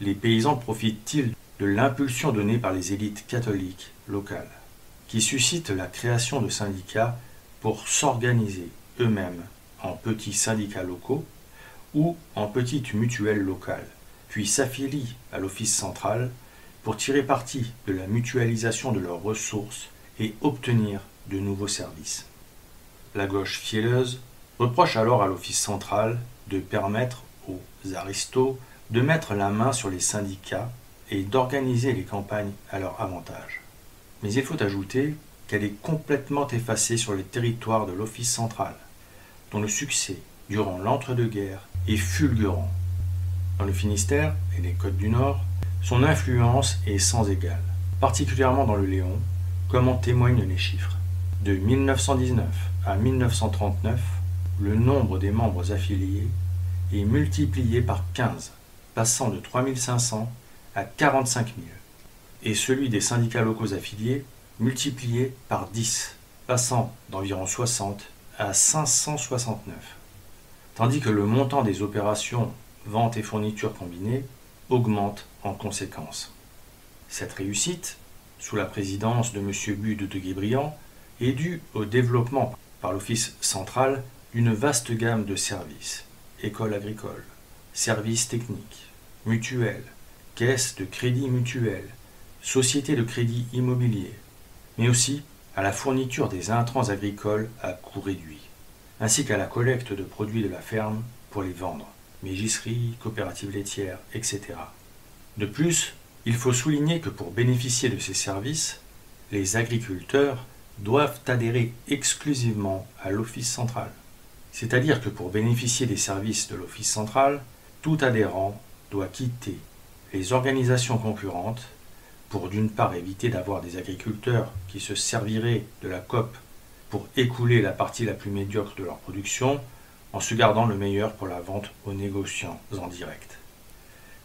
les paysans profitent-ils de l'impulsion donnée par les élites catholiques locales, qui suscitent la création de syndicats pour s'organiser eux-mêmes en petits syndicats locaux ou en petites mutuelles locales, puis s'affilient à l'Office central pour tirer parti de la mutualisation de leurs ressources et obtenir de nouveaux services. La gauche fielleuse reproche alors à l'Office central de permettre aux aristos de mettre la main sur les syndicats et d'organiser les campagnes à leur avantage. Mais il faut ajouter qu'elle est complètement effacée sur les territoires de l'Office central, dont le succès, durant l'entre-deux-guerres, est fulgurant. Dans le Finistère et les Côtes du Nord, son influence est sans égale, particulièrement dans le Léon, comme en témoignent les chiffres. De 1919 à 1939, le nombre des membres affiliés est multiplié par 15, passant de 3500 à 45 000, et celui des syndicats locaux affiliés multiplié par 10, passant d'environ 60 à 569, tandis que le montant des opérations ventes et fournitures combinées augmente en conséquence. Cette réussite, sous la présidence de M. Butte de Guébriant, est due au développement par l'Office central d'une vaste gamme de services, écoles agricoles, services techniques, mutuelles, caisses de crédit mutuel, sociétés de crédit immobilier, mais aussi à la fourniture des intrants agricoles à coût réduit, ainsi qu'à la collecte de produits de la ferme pour les vendre, mégisseries, coopératives laitières, etc. De plus, il faut souligner que pour bénéficier de ces services, les agriculteurs doivent adhérer exclusivement à l'Office central. C'est-à-dire que pour bénéficier des services de l'Office central, tout adhérent doit quitter les organisations concurrentes pour d'une part éviter d'avoir des agriculteurs qui se serviraient de la COP pour écouler la partie la plus médiocre de leur production en se gardant le meilleur pour la vente aux négociants en direct.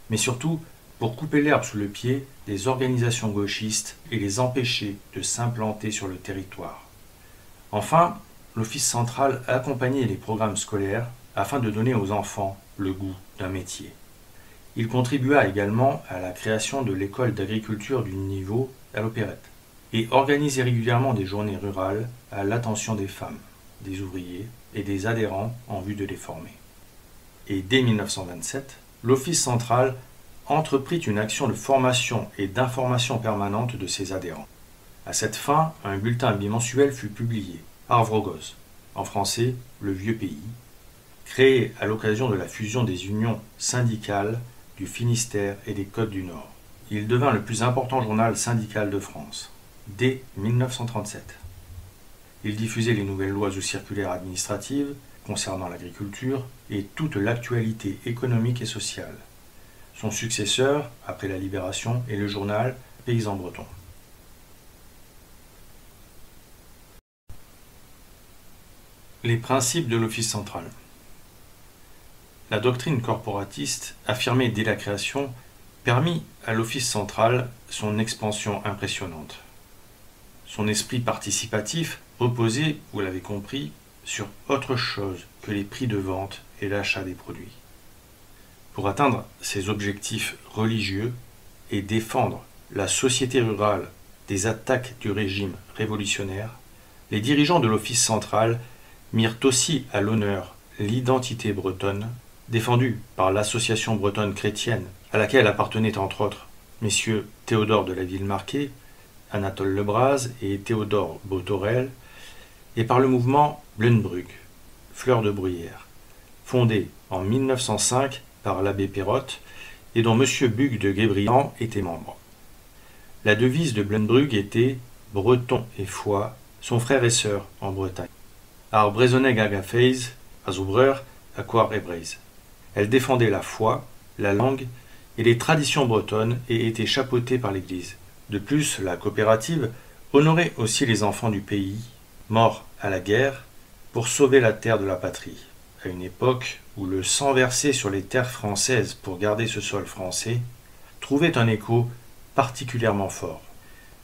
Mais surtout pour couper l'herbe sous le pied des organisations gauchistes et les empêcher de s'implanter sur le territoire. Enfin, l'Office central a accompagné les programmes scolaires afin de donner aux enfants le goût d'un métier. Il contribua également à la création de l'école d'agriculture du niveau à l'Opérette et organisait régulièrement des journées rurales à l'attention des femmes, des ouvriers et des adhérents en vue de les former. Et dès 1927, l'Office central entreprit une action de formation et d'information permanente de ses adhérents. À cette fin, un bulletin bimensuel fut publié, Arvrogos, en français Le Vieux Pays, créé à l'occasion de la fusion des unions syndicales du Finistère et des Côtes du Nord. Il devint le plus important journal syndical de France, dès 1937. Il diffusait les nouvelles lois ou circulaires administratives concernant l'agriculture et toute l'actualité économique et sociale. Son successeur, après la Libération, est le journal Paysan breton. Les principes de l'Office central. La doctrine corporatiste, affirmée dès la création, permit à l'Office central son expansion impressionnante. Son esprit participatif reposait, vous l'avez compris, sur autre chose que les prix de vente et l'achat des produits. Pour atteindre ses objectifs religieux et défendre la société rurale des attaques du régime révolutionnaire, les dirigeants de l'Office central mirent aussi à l'honneur l'identité bretonne défendue par l'association bretonne chrétienne, à laquelle appartenaient entre autres messieurs Théodore de la Villemarqué, Anatole Lebras et Théodore Botorel, et par le mouvement Blenbrug, Fleur de Bruyère, fondé en 1905 par l'abbé Perrotte et dont M. Bug de Guébriand était membre. La devise de Blenbrug était « Breton et foi, sont frères et sœurs en Bretagne ». Ar brezhoneg hag a feiz, a zo breur, a koar e breiz. Elle défendait la foi, la langue et les traditions bretonnes et était chapeautée par l'Église. De plus, la coopérative honorait aussi les enfants du pays, morts à la guerre, pour sauver la terre de la patrie, à une époque où le sang versé sur les terres françaises pour garder ce sol français trouvait un écho particulièrement fort.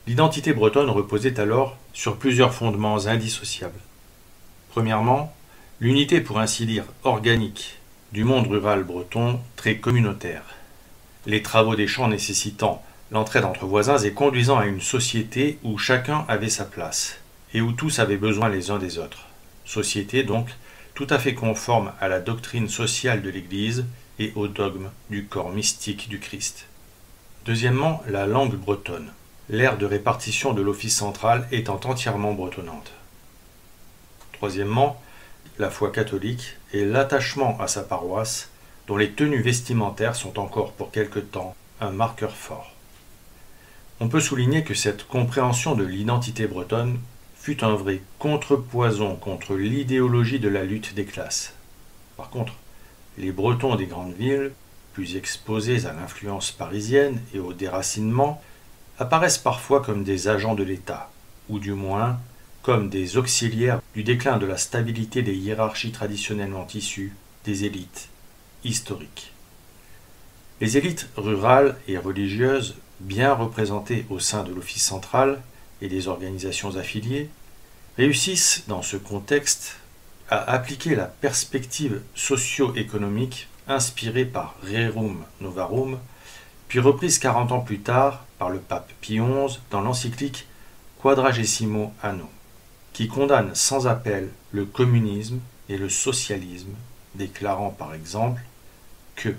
L'identité bretonne reposait alors sur plusieurs fondements indissociables. Premièrement, l'unité pour ainsi dire organique du monde rural breton très communautaire. Les travaux des champs nécessitant l'entraide entre voisins et conduisant à une société où chacun avait sa place et où tous avaient besoin les uns des autres. Société donc tout à fait conforme à la doctrine sociale de l'Église et au dogme du corps mystique du Christ. Deuxièmement, la langue bretonne, l'aire de répartition de l'office central étant entièrement bretonnante. Troisièmement, la foi catholique et l'attachement à sa paroisse, dont les tenues vestimentaires sont encore pour quelque temps un marqueur fort. On peut souligner que cette compréhension de l'identité bretonne fut un vrai contrepoison contre l'idéologie de la lutte des classes. Par contre, les Bretons des grandes villes, plus exposés à l'influence parisienne et au déracinement, apparaissent parfois comme des agents de l'État, ou du moins comme des auxiliaires du déclin de la stabilité des hiérarchies traditionnellement issues des élites historiques. Les élites rurales et religieuses, bien représentées au sein de l'Office central et des organisations affiliées, réussissent dans ce contexte à appliquer la perspective socio-économique inspirée par Rerum Novarum, puis reprise 40 ans plus tard par le pape Pie XI dans l'encyclique Quadragesimo Anno, qui condamne sans appel le communisme et le socialisme, déclarant par exemple que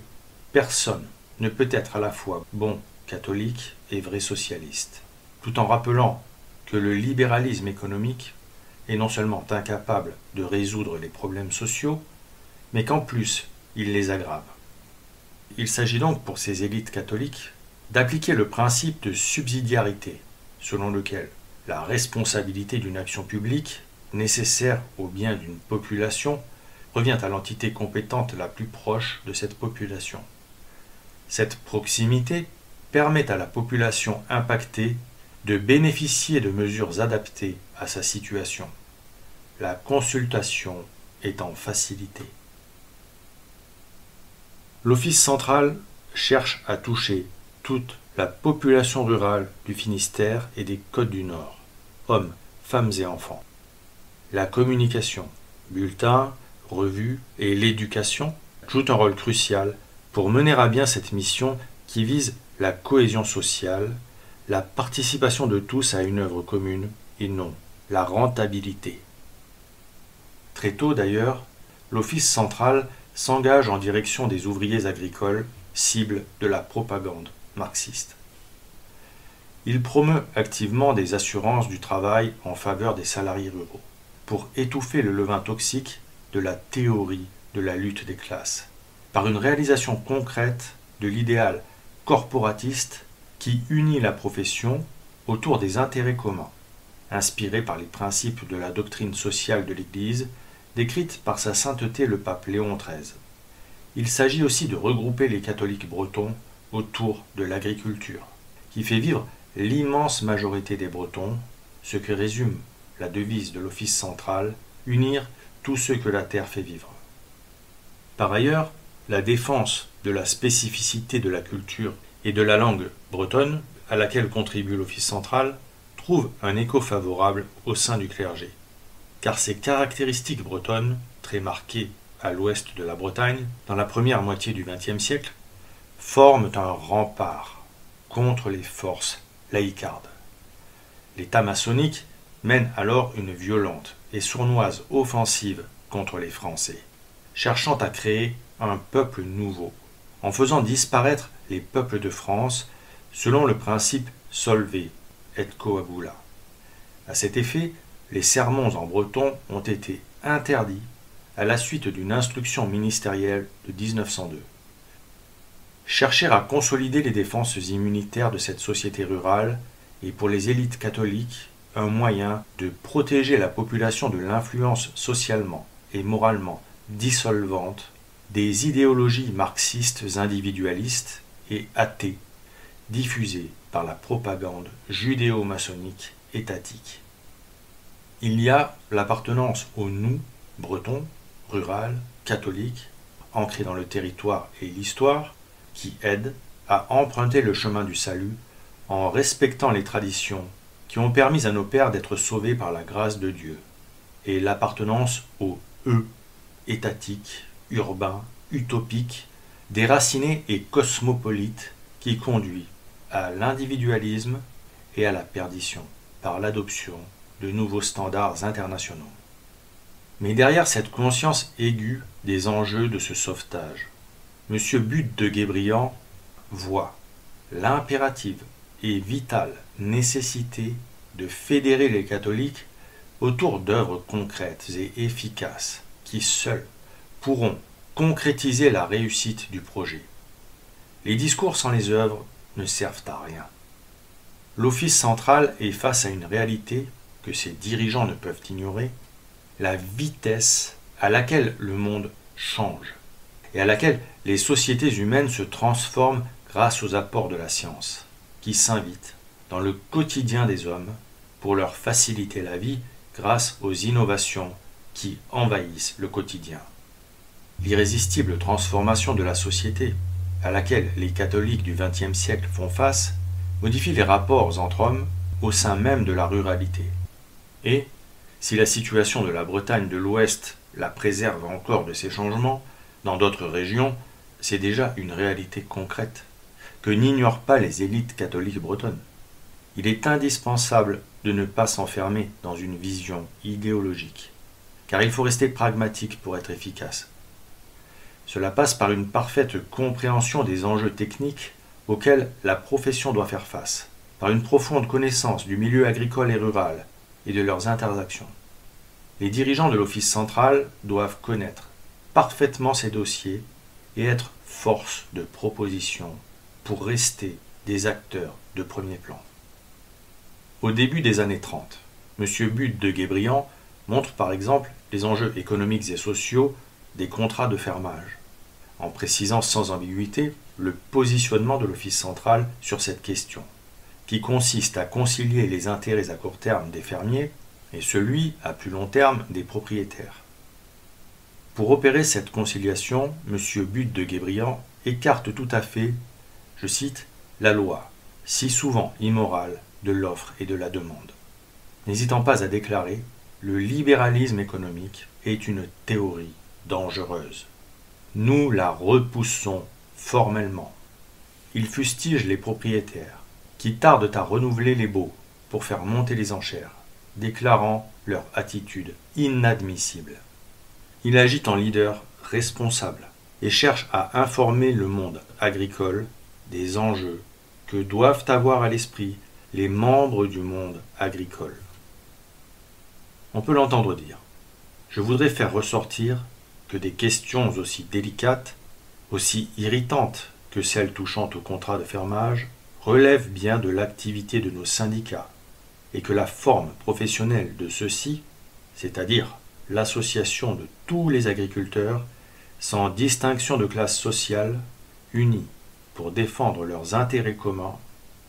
personne ne peut être à la fois bon catholique et vrai socialiste, tout en rappelant que le libéralisme économique est non seulement incapable de résoudre les problèmes sociaux, mais qu'en plus il les aggrave. Il s'agit donc pour ces élites catholiques d'appliquer le principe de subsidiarité, selon lequel la responsabilité d'une action publique, nécessaire au bien d'une population, revient à l'entité compétente la plus proche de cette population. Cette proximité permet à la population impactée de bénéficier de mesures adaptées à sa situation, la consultation étant facilitée. L'Office central cherche à toucher toute la population rurale du Finistère et des Côtes du Nord, hommes, femmes et enfants. La communication, bulletins, revues et l'éducation jouent un rôle crucial pour mener à bien cette mission qui vise la cohésion sociale, la participation de tous à une œuvre commune et non la rentabilité. Très tôt d'ailleurs, l'Office central s'engage en direction des ouvriers agricoles, cible de la propagande marxiste. Il promeut activement des assurances du travail en faveur des salariés ruraux, pour étouffer le levain toxique de la théorie de la lutte des classes, par une réalisation concrète de l'idéal corporatiste qui unit la profession autour des intérêts communs, inspiré par les principes de la doctrine sociale de l'Église, décrite par sa sainteté le pape Léon XIII. Il s'agit aussi de regrouper les catholiques bretons autour de l'agriculture, qui fait vivre l'immense majorité des Bretons, ce que résume la devise de l'Office central, unir tous ceux que la terre fait vivre. Par ailleurs, la défense de la spécificité de la culture et de la langue bretonne, à laquelle contribue l'Office central, trouve un écho favorable au sein du clergé, car ces caractéristiques bretonnes, très marquées à l'ouest de la Bretagne, dans la première moitié du XXe siècle, forment un rempart contre les forces laïcardes. L'État maçonnique mène alors une violente et sournoise offensive contre les Français, cherchant à créer un peuple nouveau, en faisant disparaître les peuples de France selon le principe solve et coagula. À cet effet, les sermons en breton ont été interdits à la suite d'une instruction ministérielle de 1902. Chercher à consolider les défenses immunitaires de cette société rurale est pour les élites catholiques un moyen de protéger la population de l'influence socialement et moralement dissolvante des idéologies marxistes individualistes et athées diffusées par la propagande judéo-maçonnique étatique. Il y a l'appartenance au nous, breton, rural, catholique, ancré dans le territoire et l'histoire, qui aide à emprunter le chemin du salut en respectant les traditions qui ont permis à nos pères d'être sauvés par la grâce de Dieu, et l'appartenance au eux, étatique, urbain, utopique, déraciné et cosmopolite qui conduit à l'individualisme et à la perdition par l'adoption de nouveaux standards internationaux. Mais derrière cette conscience aiguë des enjeux de ce sauvetage, M. But de Guébriant voit l'impérative et vitale nécessité de fédérer les catholiques autour d'œuvres concrètes et efficaces qui seules pourront concrétiser la réussite du projet. Les discours sans les œuvres ne servent à rien. L'Office central est face à une réalité que ses dirigeants ne peuvent ignorer, la vitesse à laquelle le monde change et à laquelle les sociétés humaines se transforment grâce aux apports de la science, qui s'invitent dans le quotidien des hommes pour leur faciliter la vie grâce aux innovations qui envahissent le quotidien. L'irrésistible transformation de la société à laquelle les catholiques du XXe siècle font face modifie les rapports entre hommes au sein même de la ruralité. Et, si la situation de la Bretagne de l'Ouest la préserve encore de ces changements, dans d'autres régions, c'est déjà une réalité concrète que n'ignorent pas les élites catholiques bretonnes. Il est indispensable de ne pas s'enfermer dans une vision idéologique, car il faut rester pragmatique pour être efficace. Cela passe par une parfaite compréhension des enjeux techniques auxquels la profession doit faire face, par une profonde connaissance du milieu agricole et rural et de leurs interactions. Les dirigeants de l'Office central doivent connaître parfaitement ces dossiers et être force de proposition pour rester des acteurs de premier plan. Au début des années 30, M. But de Guébriant montre par exemple les enjeux économiques et sociaux des contrats de fermage, en précisant sans ambiguïté le positionnement de l'Office central sur cette question, qui consiste à concilier les intérêts à court terme des fermiers et celui à plus long terme des propriétaires. Pour opérer cette conciliation, M. But de Guébriant écarte tout à fait, je cite, la loi, si souvent immorale, de l'offre et de la demande, n'hésitant pas à déclarer « Le libéralisme économique est une théorie dangereuse. Nous la repoussons formellement. » Il fustige les propriétaires, qui tardent à renouveler les baux pour faire monter les enchères, déclarant leur attitude inadmissible. Il agit en leader responsable et cherche à informer le monde agricole des enjeux que doivent avoir à l'esprit les membres du monde agricole. On peut l'entendre dire « Je voudrais faire ressortir que des questions aussi délicates, aussi irritantes que celles touchant au contrat de fermage, relèvent bien de l'activité de nos syndicats et que la forme professionnelle de ceux-ci, c'est-à-dire l'association de tous les agriculteurs, sans distinction de classe sociale, unis pour défendre leurs intérêts communs,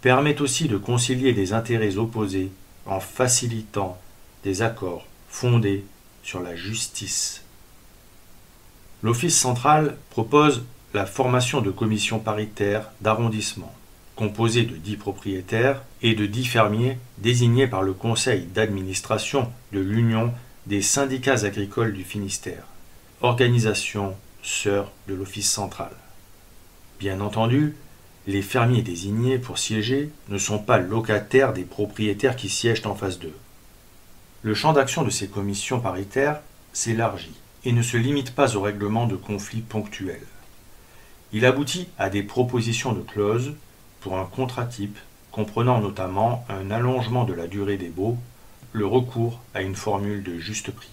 permet aussi de concilier des intérêts opposés en facilitant des accords fondés sur la justice. L'Office central propose la formation de commissions paritaires d'arrondissement, composées de 10 propriétaires et de 10 fermiers désignés par le conseil d'administration de l'Union des syndicats agricoles du Finistère, organisation sœur de l'Office central. Bien entendu, les fermiers désignés pour siéger ne sont pas locataires des propriétaires qui siègent en face d'eux. Le champ d'action de ces commissions paritaires s'élargit et ne se limite pas au règlement de conflits ponctuels. Il aboutit à des propositions de clauses pour un contrat type comprenant notamment un allongement de la durée des baux, le recours à une formule de juste prix,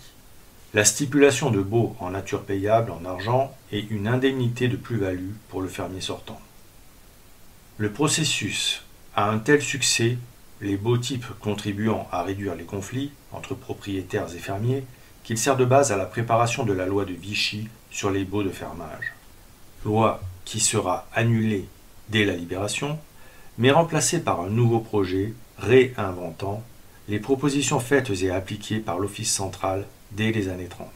la stipulation de baux en nature payable en argent et une indemnité de plus-value pour le fermier sortant. Le processus a un tel succès, les baux types contribuant à réduire les conflits entre propriétaires et fermiers, qu'il sert de base à la préparation de la loi de Vichy sur les baux de fermage. Loi qui sera annulée dès la Libération, mais remplacée par un nouveau projet réinventant les propositions faites et appliquées par l'Office central dès les années 30.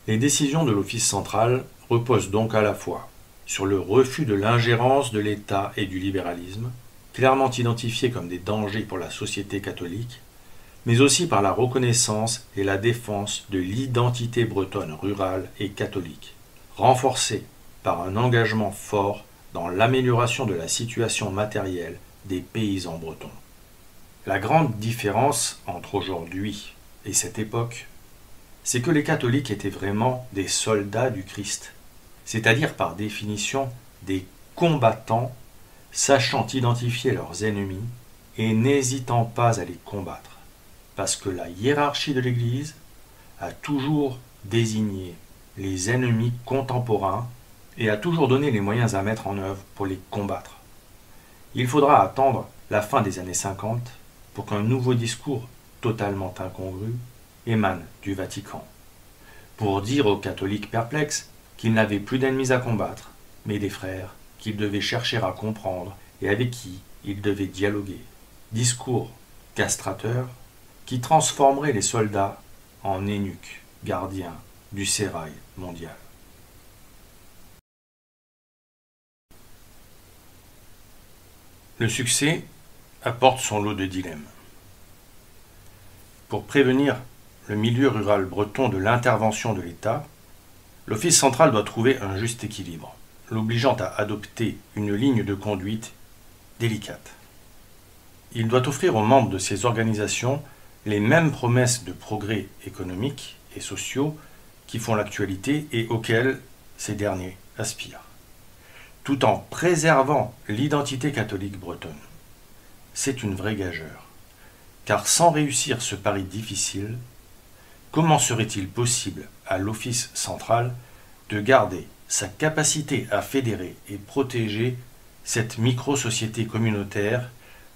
Les décisions de l'Office central reposent donc à la fois sur le refus de l'ingérence de l'État et du libéralisme, clairement identifiés comme des dangers pour la société catholique, mais aussi par la reconnaissance et la défense de l'identité bretonne rurale et catholique, renforcée par un engagement fort dans l'amélioration de la situation matérielle des paysans bretons. La grande différence entre aujourd'hui et cette époque, c'est que les catholiques étaient vraiment des soldats du Christ, c'est-à-dire par définition des combattants sachant identifier leurs ennemis et n'hésitant pas à les combattre, parce que la hiérarchie de l'Église a toujours désigné les ennemis contemporains et a toujours donné les moyens à mettre en œuvre pour les combattre. Il faudra attendre la fin des années 50 pour qu'un nouveau discours totalement incongru émane du Vatican, pour dire aux catholiques perplexes qu'ils n'avaient plus d'ennemis à combattre, mais des frères qu'ils devaient chercher à comprendre et avec qui ils devaient dialoguer. Discours castrateur qui transformerait les soldats en eunuques, gardiens du sérail mondial. Le succès apporte son lot de dilemmes. Pour prévenir le milieu rural breton de l'intervention de l'État, l'Office central doit trouver un juste équilibre, l'obligeant à adopter une ligne de conduite délicate. Il doit offrir aux membres de ces organisations les mêmes promesses de progrès économiques et sociaux qui font l'actualité et auxquelles ces derniers aspirent, tout en préservant l'identité catholique bretonne. C'est une vraie gageure, car sans réussir ce pari difficile, comment serait-il possible à l'Office central de garder sa capacité à fédérer et protéger cette micro-société communautaire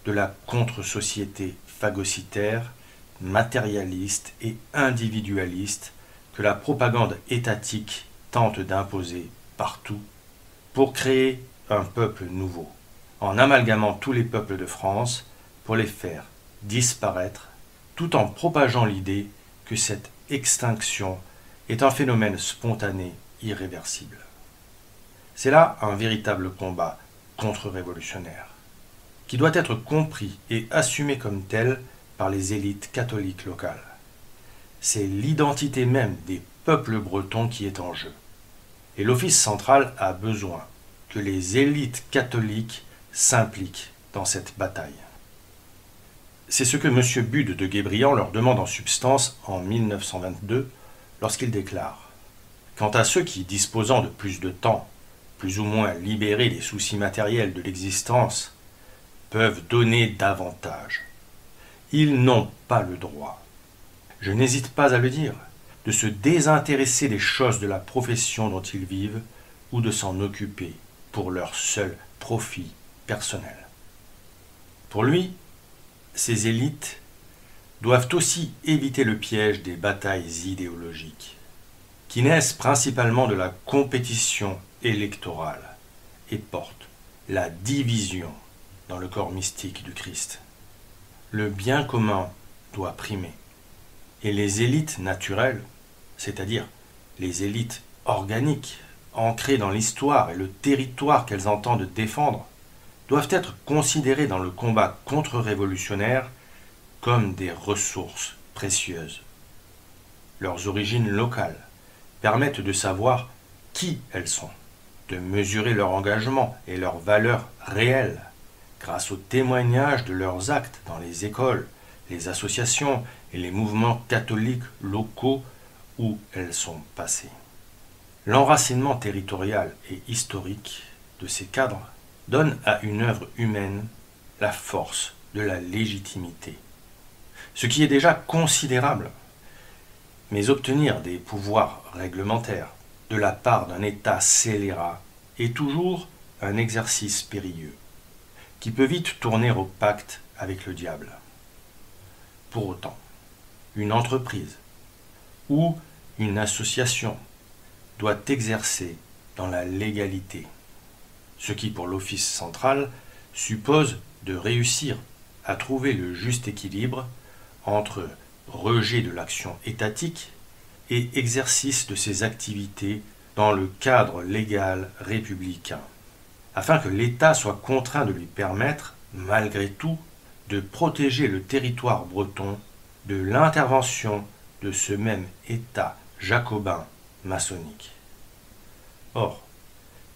de la contre-société phagocytaire, matérialiste et individualiste que la propagande étatique tente d'imposer partout pour créer un peuple nouveau, en amalgamant tous les peuples de France pour les faire disparaître, tout en propageant l'idée que cette extinction est un phénomène spontané irréversible. C'est là un véritable combat contre-révolutionnaire, qui doit être compris et assumé comme tel par les élites catholiques locales. C'est l'identité même des peuples bretons qui est en jeu. Et l'Office central a besoin que les élites catholiques s'impliquent dans cette bataille. C'est ce que M. Bud de Guébriant leur demande en substance en 1922 lorsqu'il déclare « Quant à ceux qui, disposant de plus de temps, plus ou moins libérés des soucis matériels de l'existence, peuvent donner davantage, ils n'ont pas le droit, je n'hésite pas à le dire, de se désintéresser des choses de la profession dont ils vivent ou de s'en occuper pour leur seul profit personnel. » Pour lui, ces élites doivent aussi éviter le piège des batailles idéologiques, qui naissent principalement de la compétition électorale et portent la division dans le corps mystique du Christ. Le bien commun doit primer, et les élites naturelles, c'est-à-dire les élites organiques, ancrées dans l'histoire et le territoire qu'elles entendent défendre, doivent être considérées dans le combat contre-révolutionnaire comme des ressources précieuses. Leurs origines locales permettent de savoir qui elles sont, de mesurer leur engagement et leur valeur réelle grâce au témoignage de leurs actes dans les écoles, les associations et les mouvements catholiques locaux où elles sont passées. L'enracinement territorial et historique de ces cadres donne à une œuvre humaine la force de la légitimité, ce qui est déjà considérable. Mais obtenir des pouvoirs réglementaires de la part d'un État scélérat est toujours un exercice périlleux, qui peut vite tourner au pacte avec le diable. Pour autant, une entreprise ou une association doit exercer dans la légalité, ce qui pour l'Office central suppose de réussir à trouver le juste équilibre entre rejet de l'action étatique et exercice de ses activités dans le cadre légal républicain, afin que l'État soit contraint de lui permettre, malgré tout, de protéger le territoire breton de l'intervention de ce même État jacobin maçonnique. Or,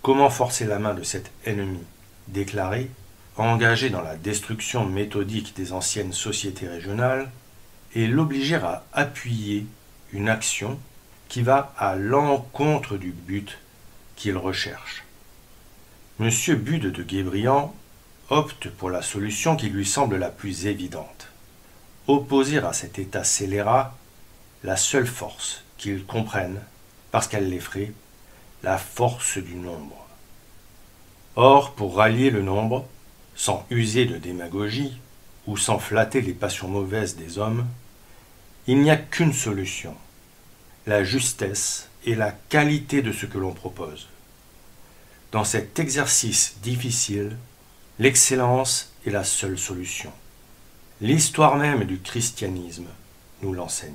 comment forcer la main de cet ennemi déclaré, engagé dans la destruction méthodique des anciennes sociétés régionales, et l'obliger à appuyer une action qui va à l'encontre du but qu'il recherche? M. Bude de Guébriant opte pour la solution qui lui semble la plus évidente: opposer à cet état scélérat la seule force qu'il comprenne, parce qu'elle l'effraie, la force du nombre. Or, pour rallier le nombre, sans user de démagogie ou sans flatter les passions mauvaises des hommes, il n'y a qu'une solution: la justesse et la qualité de ce que l'on propose. Dans cet exercice difficile, l'excellence est la seule solution. L'histoire même du christianisme nous l'enseigne.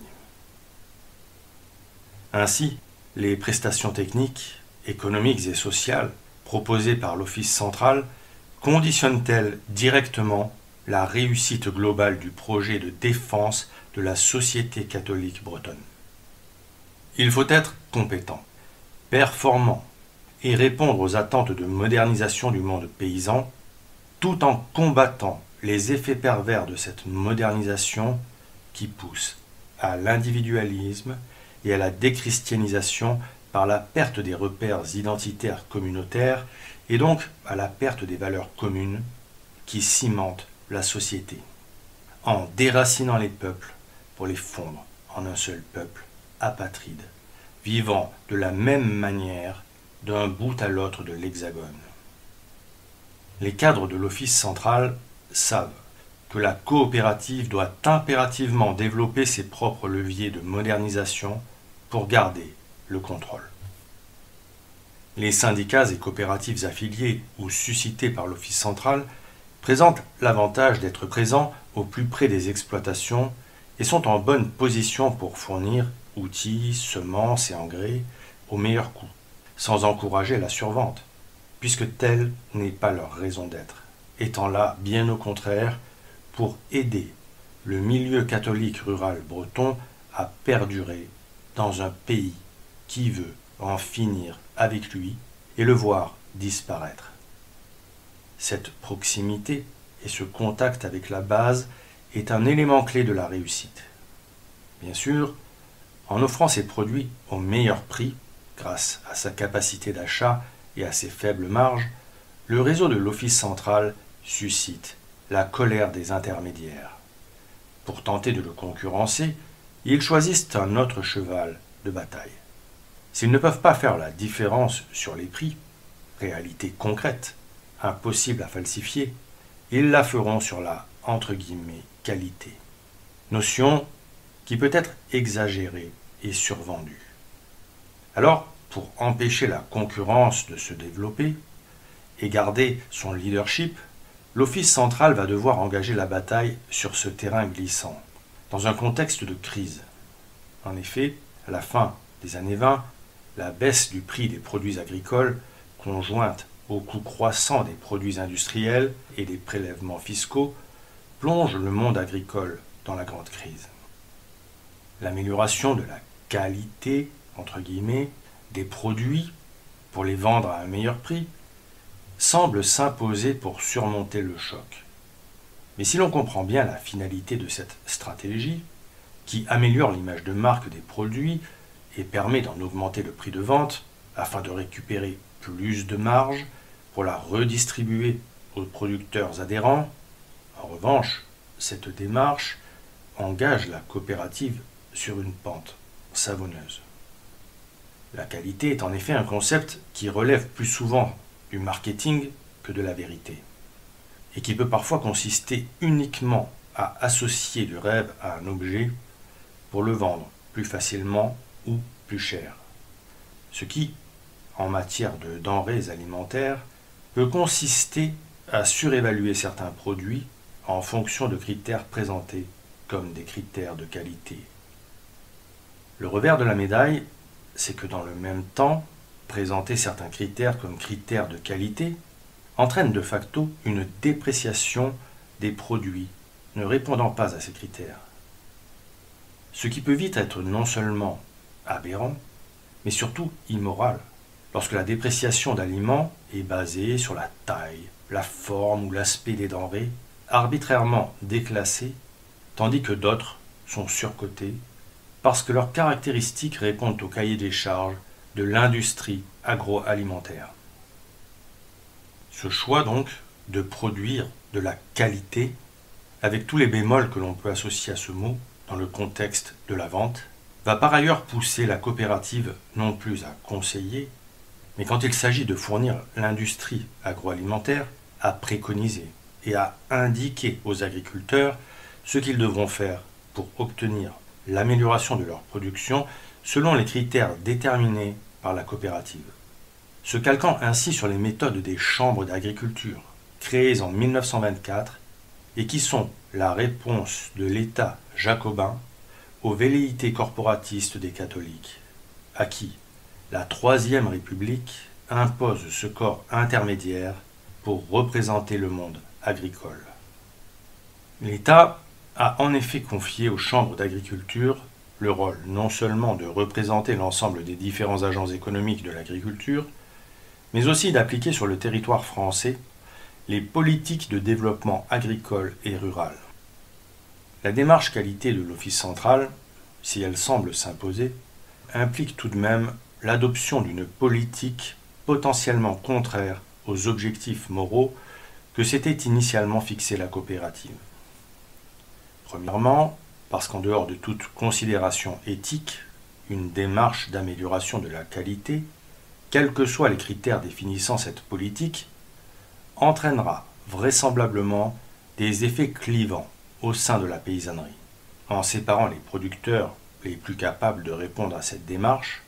Ainsi, les prestations techniques, économiques et sociales proposées par l'Office central conditionnent-elles directement la réussite globale du projet de défense de la société catholique bretonne? Il faut être compétent, performant et répondre aux attentes de modernisation du monde paysan, tout en combattant les effets pervers de cette modernisation qui pousse à l'individualisme et à la déchristianisation par la perte des repères identitaires communautaires et donc à la perte des valeurs communes qui cimentent la société, en déracinant les peuples pour les fondre en un seul peuple apatride, vivant de la même manière d'un bout à l'autre de l'Hexagone. Les cadres de l'Office central savent que la coopérative doit impérativement développer ses propres leviers de modernisation pour garder le contrôle. Les syndicats et coopératives affiliés ou suscités par l'Office central présentent l'avantage d'être présents au plus près des exploitations et sont en bonne position pour fournir outils, semences et engrais au meilleur coût, sans encourager la survente, puisque telle n'est pas leur raison d'être, étant là, bien au contraire, pour aider le milieu catholique rural breton à perdurer dans un pays qui veut en finir avec lui et le voir disparaître. Cette proximité et ce contact avec la base est un élément clé de la réussite. Bien sûr, en offrant ses produits au meilleur prix, grâce à sa capacité d'achat et à ses faibles marges, le réseau de l'Office central suscite la colère des intermédiaires. Pour tenter de le concurrencer, ils choisissent un autre cheval de bataille. S'ils ne peuvent pas faire la différence sur les prix, réalité concrète, impossible à falsifier, ils la feront sur la « qualité », notion qui peut être exagérée et survendue. Alors, pour empêcher la concurrence de se développer et garder son leadership, l'Office central va devoir engager la bataille sur ce terrain glissant, dans un contexte de crise. En effet, à la fin des années 20, la baisse du prix des produits agricoles, conjointe au coût croissant des produits industriels et des prélèvements fiscaux, plonge le monde agricole dans la grande crise. L'amélioration de la qualité, entre guillemets, des produits pour les vendre à un meilleur prix semble s'imposer pour surmonter le choc. Mais si l'on comprend bien la finalité de cette stratégie, qui améliore l'image de marque des produits et permet d'en augmenter le prix de vente afin de récupérer plus de marge pour la redistribuer aux producteurs adhérents. En revanche, cette démarche engage la coopérative sur une pente savonneuse. La qualité est en effet un concept qui relève plus souvent du marketing que de la vérité, et qui peut parfois consister uniquement à associer du rêve à un objet pour le vendre plus facilement ou plus cher. Ce qui, en matière de denrées alimentaires, peut consister à surévaluer certains produits en fonction de critères présentés comme des critères de qualité. Le revers de la médaille, c'est que dans le même temps, présenter certains critères comme critères de qualité entraîne de facto une dépréciation des produits ne répondant pas à ces critères. Ce qui peut vite être non seulement aberrant, mais surtout immoral, lorsque la dépréciation d'aliments est basée sur la taille, la forme ou l'aspect des denrées, arbitrairement déclassées, tandis que d'autres sont surcotées parce que leurs caractéristiques répondent au cahier des charges de l'industrie agroalimentaire. Ce choix donc de produire de la qualité, avec tous les bémols que l'on peut associer à ce mot dans le contexte de la vente, va par ailleurs pousser la coopérative non plus à conseiller, mais quand il s'agit de fournir l'industrie agroalimentaire, à préconiser et à indiquer aux agriculteurs ce qu'ils devront faire pour obtenir l'amélioration de leur production selon les critères déterminés par la coopérative. Se calquant ainsi sur les méthodes des chambres d'agriculture créées en 1924 et qui sont la réponse de l'État jacobin aux velléités corporatistes des catholiques, à qui la Troisième République impose ce corps intermédiaire pour représenter le monde agricole. L'État a en effet confié aux chambres d'agriculture le rôle non seulement de représenter l'ensemble des différents agents économiques de l'agriculture, mais aussi d'appliquer sur le territoire français les politiques de développement agricole et rural. La démarche qualité de l'Office central, si elle semble s'imposer, implique tout de même l'adoption d'une politique potentiellement contraire aux objectifs moraux que s'était initialement fixé la coopérative. Premièrement, parce qu'en dehors de toute considération éthique, une démarche d'amélioration de la qualité, quels que soient les critères définissant cette politique, entraînera vraisemblablement des effets clivants au sein de la paysannerie, en séparant les producteurs les plus capables de répondre à cette démarche,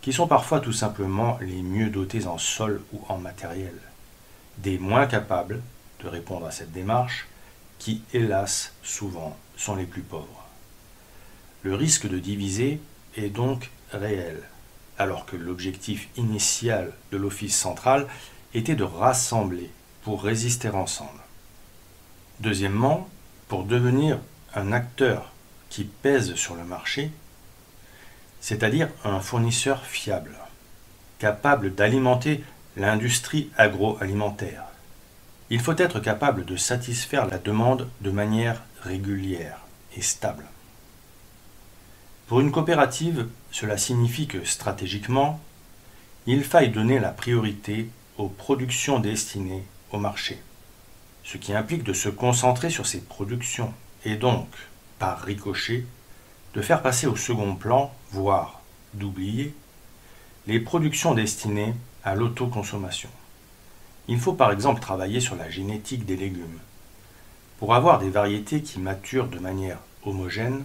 qui sont parfois tout simplement les mieux dotés en sol ou en matériel, des moins capables de répondre à cette démarche, qui, hélas, souvent sont les plus pauvres. Le risque de diviser est donc réel, alors que l'objectif initial de l'Office central était de rassembler pour résister ensemble. Deuxièmement, pour devenir un acteur qui pèse sur le marché, c'est-à-dire un fournisseur fiable, capable d'alimenter l'industrie agroalimentaire. Il faut être capable de satisfaire la demande de manière régulière et stable. Pour une coopérative, cela signifie que stratégiquement, il faille donner la priorité aux productions destinées au marché, ce qui implique de se concentrer sur ces productions et donc, par ricochet, de faire passer au second plan, voire d'oublier, les productions destinées à l'autoconsommation. Il faut par exemple travailler sur la génétique des légumes, pour avoir des variétés qui maturent de manière homogène,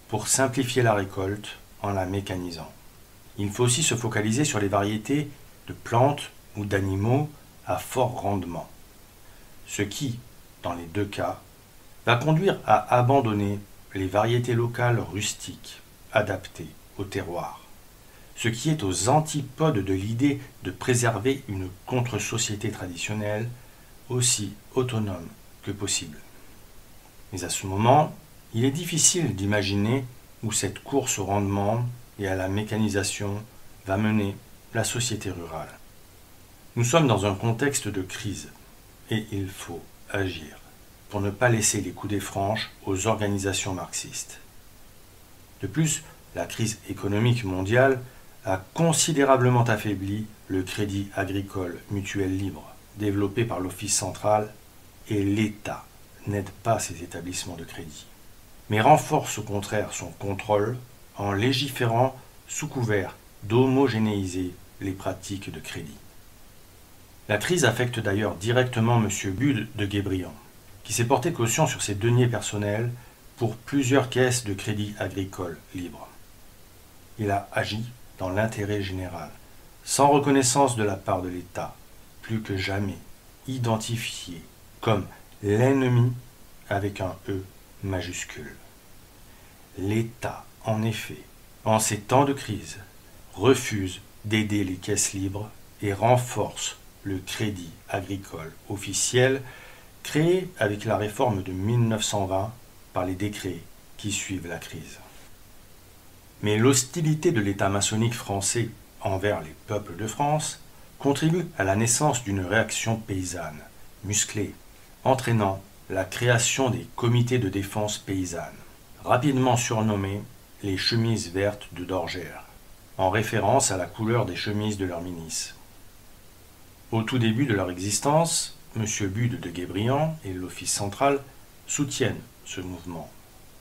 pour simplifier la récolte en la mécanisant. Il faut aussi se focaliser sur les variétés de plantes ou d'animaux à fort rendement, ce qui, dans les deux cas, va conduire à abandonner les variétés locales rustiques, adaptées au terroir, ce qui est aux antipodes de l'idée de préserver une contre-société traditionnelle aussi autonome que possible. Mais à ce moment, il est difficile d'imaginer où cette course au rendement et à la mécanisation va mener la société rurale. Nous sommes dans un contexte de crise et il faut agir pour ne pas laisser les coudées franches aux organisations marxistes. De plus, La crise économique mondiale a considérablement affaibli le crédit agricole mutuel libre, développé par l'Office central, et l'État n'aide pas ces établissements de crédit, mais renforce au contraire son contrôle en légiférant sous couvert d'homogénéiser les pratiques de crédit. La crise affecte d'ailleurs directement M. Bud de Guébriant, qui s'est porté caution sur ses deniers personnels pour plusieurs caisses de crédit agricole libre. Il a agi dans l'intérêt général, sans reconnaissance de la part de l'État, plus que jamais identifié comme l'ennemi avec un E majuscule. L'État, en effet, en ces temps de crise, refuse d'aider les caisses libres et renforce le crédit agricole officiel créé avec la réforme de 1920 par les décrets qui suivent la crise. Mais l'hostilité de l'État maçonnique français envers les peuples de France contribue à la naissance d'une réaction paysanne, musclée, entraînant la création des comités de défense paysanne, rapidement surnommés les chemises vertes de Dorgère, en référence à la couleur des chemises de leurs milices. Au tout début de leur existence, M. Bud de Guébriant et l'Office central soutiennent ce mouvement,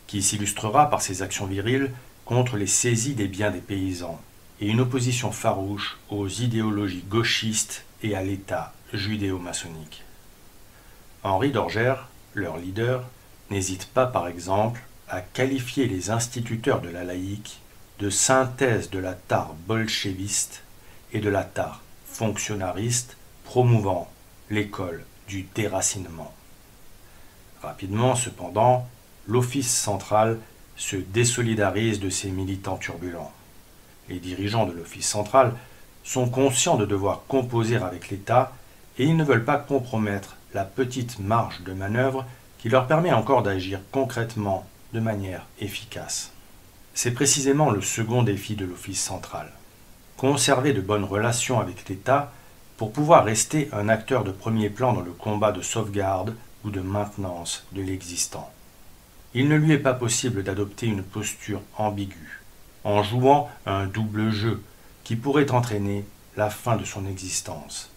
qui s'illustrera par ses actions viriles contre les saisies des biens des paysans et une opposition farouche aux idéologies gauchistes et à l'État judéo-maçonnique. Henri Dorgère, leur leader, n'hésite pas par exemple à qualifier les instituteurs de la laïque de synthèse de la tare bolchéviste et de la tare fonctionnariste promouvant l'école du déracinement. Rapidement, cependant, l'Office central se désolidarise de ces militants turbulents. Les dirigeants de l'Office central sont conscients de devoir composer avec l'État et ils ne veulent pas compromettre la petite marge de manœuvre qui leur permet encore d'agir concrètement de manière efficace. C'est précisément le second défi de l'Office central. Conserver de bonnes relations avec l'État pour pouvoir rester un acteur de premier plan dans le combat de sauvegarde ou de maintenance de l'existant. Il ne lui est pas possible d'adopter une posture ambiguë, en jouant un double jeu qui pourrait entraîner la fin de son existence.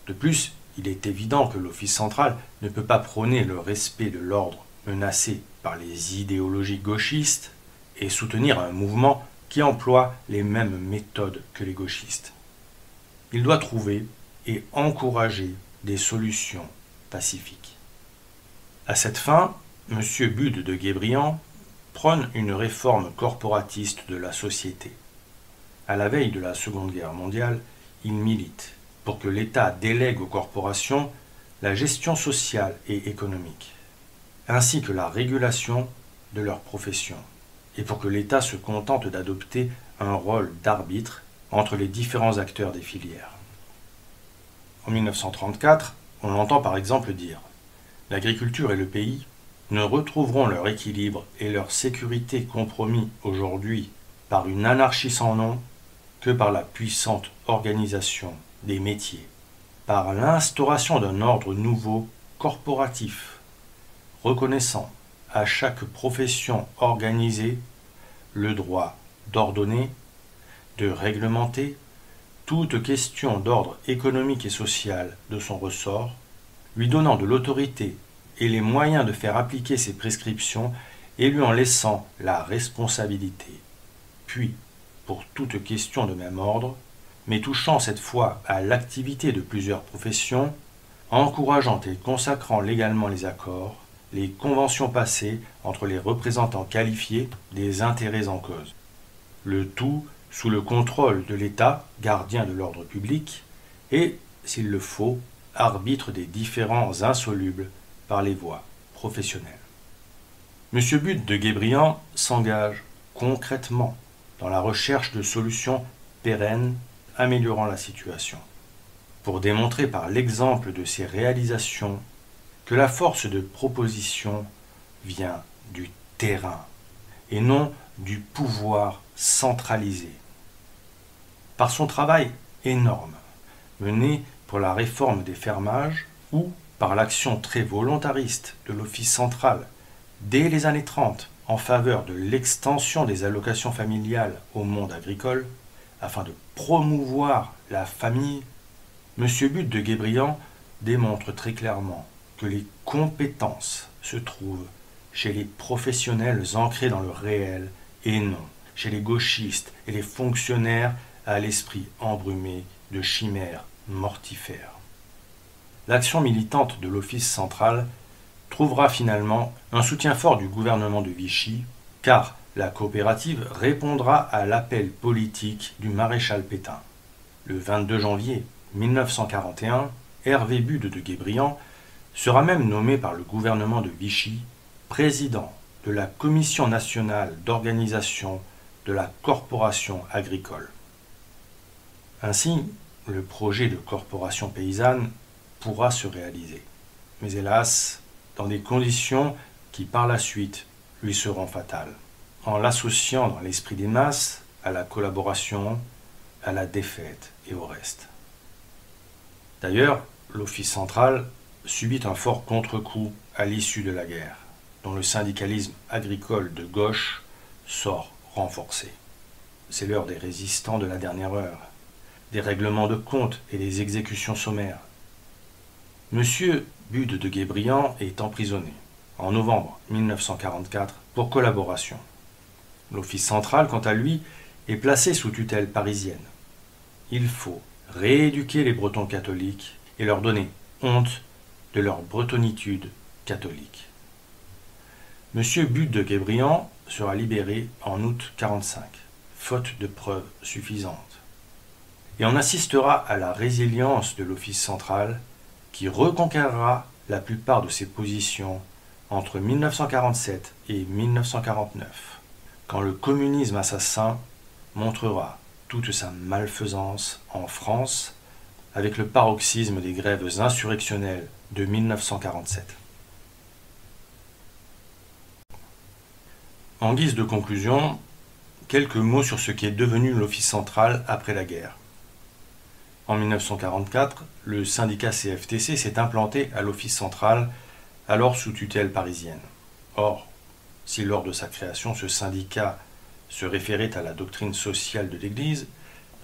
De plus, il est évident que l'Office central ne peut pas prôner le respect de l'ordre menacé par les idéologies gauchistes et soutenir un mouvement qui emploie les mêmes méthodes que les gauchistes. Il doit trouver et encourager des solutions pacifiques. À cette fin, M. Bud de Guébriant prône une réforme corporatiste de la société. À la veille de la Seconde Guerre mondiale, il milite pour que l'État délègue aux corporations la gestion sociale et économique, ainsi que la régulation de leur profession, et pour que l'État se contente d'adopter un rôle d'arbitre entre les différents acteurs des filières. En 1934, on entend par exemple dire « L'agriculture et le pays ne retrouveront leur équilibre et leur sécurité compromis aujourd'hui par une anarchie sans nom que par la puissante organisation des métiers, par l'instauration d'un ordre nouveau corporatif, reconnaissant à chaque profession organisée le droit d'ordonner, de réglementer toute question d'ordre économique et social de son ressort, lui donnant de l'autorité et les moyens de faire appliquer ses prescriptions et lui en laissant la responsabilité. Puis, pour toute question de même ordre, mais touchant cette fois à l'activité de plusieurs professions, encourageant et consacrant légalement les accords, les conventions passées entre les représentants qualifiés des intérêts en cause. Le tout sous le contrôle de l'État, gardien de l'ordre public, et, s'il le faut, arbitre des différends insolubles par les voies professionnelles. M. Bud de Guébriant s'engage concrètement dans la recherche de solutions pérennes améliorant la situation, pour démontrer par l'exemple de ses réalisations que la force de proposition vient du terrain et non du pouvoir centralisé. Par son travail énorme mené pour la réforme des fermages ou par l'action très volontariste de l'Office central dès les années 30 en faveur de l'extension des allocations familiales au monde agricole, afin de promouvoir la famille, M. But de Guébriant démontre très clairement que les compétences se trouvent chez les professionnels ancrés dans le réel et non chez les gauchistes et les fonctionnaires à l'esprit embrumé de chimères mortifères. L'action militante de l'Office central trouvera finalement un soutien fort du gouvernement de Vichy, car la coopérative répondra à l'appel politique du maréchal Pétain. Le 22 janvier 1941, Hervé But de Guébriant sera même nommé par le gouvernement de Vichy président de la Commission nationale d'organisation de la corporation agricole. Ainsi, le projet de corporation paysanne pourra se réaliser, mais hélas, dans des conditions qui par la suite lui seront fatales, en l'associant dans l'esprit des masses à la collaboration, à la défaite et au reste. D'ailleurs, l'Office central subit un fort contre-coup à l'issue de la guerre, dont le syndicalisme agricole de gauche sort renforcé. C'est l'heure des résistants de la dernière heure, des règlements de compte et des exécutions sommaires. Monsieur But de Guébriant est emprisonné en novembre 1944 pour collaboration. L'Office central, quant à lui, est placé sous tutelle parisienne. Il faut rééduquer les Bretons catholiques et leur donner honte de leur bretonitude catholique. Monsieur But de Guébriant sera libéré en août 1945, faute de preuves suffisantes. Et on assistera à la résilience de l'Office central qui reconquérera la plupart de ses positions entre 1947 et 1949, quand le communisme assassin montrera toute sa malfaisance en France avec le paroxysme des grèves insurrectionnelles de 1947. En guise de conclusion, quelques mots sur ce qui est devenu l'Office central après la guerre. En 1944, le syndicat CFTC s'est implanté à l'Office central, alors sous tutelle parisienne. Or, si lors de sa création ce syndicat se référait à la doctrine sociale de l'Église,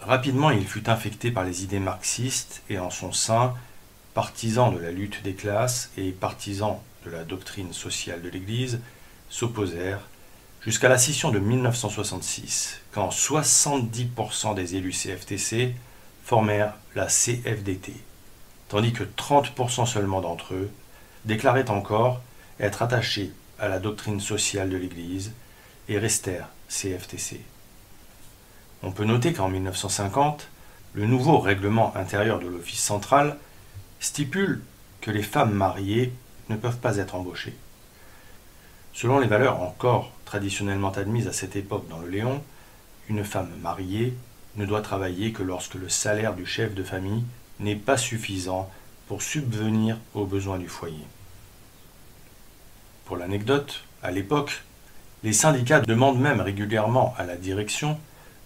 rapidement il fut infecté par les idées marxistes et en son sein, partisans de la lutte des classes et partisans de la doctrine sociale de l'Église s'opposèrent jusqu'à la scission de 1966, quand 70% des élus CFTC formèrent la CFDT, tandis que 30% seulement d'entre eux déclaraient encore être attachés à la doctrine sociale de l'Église et restèrent CFTC. On peut noter qu'en 1950, le nouveau règlement intérieur de l'Office central stipule que les femmes mariées ne peuvent pas être embauchées. Selon les valeurs encore traditionnellement admises à cette époque dans le Léon, une femme mariée ne doit travailler que lorsque le salaire du chef de famille n'est pas suffisant pour subvenir aux besoins du foyer. Pour l'anecdote, à l'époque, les syndicats demandent même régulièrement à la direction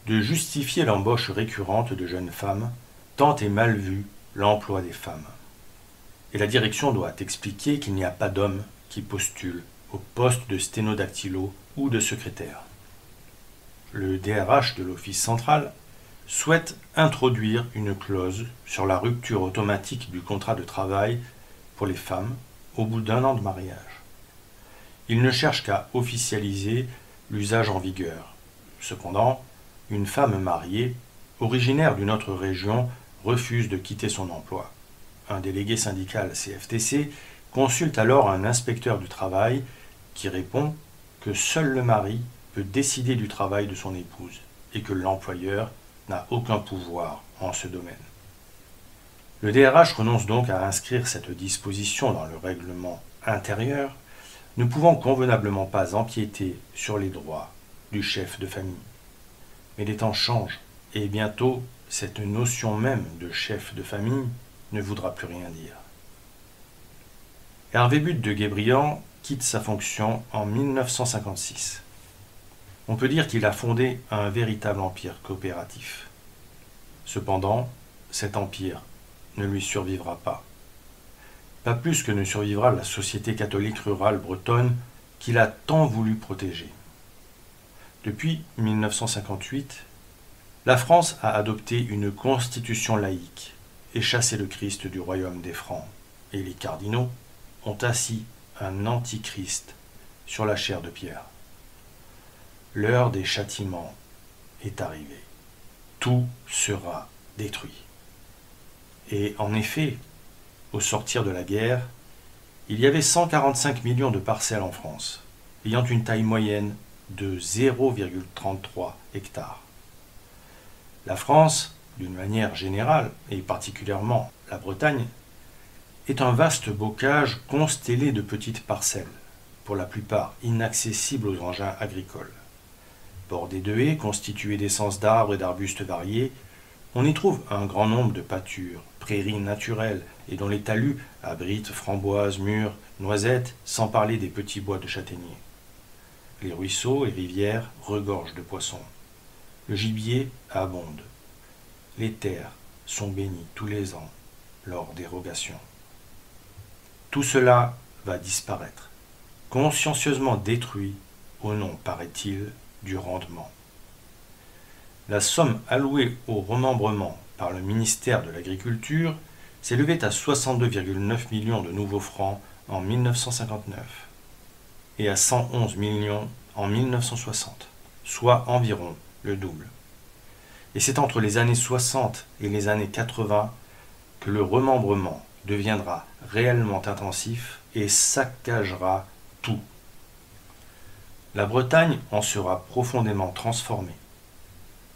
de justifier l'embauche récurrente de jeunes femmes, tant est mal vu l'emploi des femmes. Et la direction doit expliquer qu'il n'y a pas d'hommes qui postulent au poste de sténodactylo ou de secrétaire. Le DRH de l'Office central souhaite introduire une clause sur la rupture automatique du contrat de travail pour les femmes au bout d'1 an de mariage. Il ne cherche qu'à officialiser l'usage en vigueur. Cependant, une femme mariée, originaire d'une autre région, refuse de quitter son emploi. Un délégué syndical CFTC consulte alors un inspecteur du travail qui répond que seul le mari peut décider du travail de son épouse et que l'employeur n'a aucun pouvoir en ce domaine. Le DRH renonce donc à inscrire cette disposition dans le règlement intérieur, ne pouvant convenablement pas empiéter sur les droits du chef de famille. Mais les temps changent, et bientôt cette notion même de chef de famille ne voudra plus rien dire. Hervé But de Guébriant quitte sa fonction en 1956. On peut dire qu'il a fondé un véritable empire coopératif. Cependant, cet empire ne lui survivra pas. Pas plus que ne survivra la société catholique rurale bretonne qu'il a tant voulu protéger. Depuis 1958, la France a adopté une constitution laïque et chassé le Christ du royaume des Francs, et les cardinaux ont assis un antichrist sur la chaire de pierre. L'heure des châtiments est arrivée. Tout sera détruit. Et en effet, au sortir de la guerre, il y avait 145 millions de parcelles en France, ayant une taille moyenne de 0,33 hectares. La France, d'une manière générale, et particulièrement la Bretagne, est un vaste bocage constellé de petites parcelles, pour la plupart inaccessibles aux engins agricoles. Bordées de haies constituées d'essences d'arbres et d'arbustes variés, on y trouve un grand nombre de pâtures, prairies naturelles et dont les talus abritent framboises, mûres, noisettes, sans parler des petits bois de châtaigniers. Les ruisseaux et rivières regorgent de poissons. Le gibier abonde. Les terres sont bénies tous les ans lors d'érogations. Tout cela va disparaître, consciencieusement détruit au nom, paraît-il, du rendement. La somme allouée au remembrement par le ministère de l'Agriculture s'élevait à 62,9 millions de nouveaux francs en 1959 et à 111 millions en 1960, soit environ le double. Et c'est entre les années 60 et les années 80 que le remembrement deviendra réellement intensif et saccagera tout. La Bretagne en sera profondément transformée.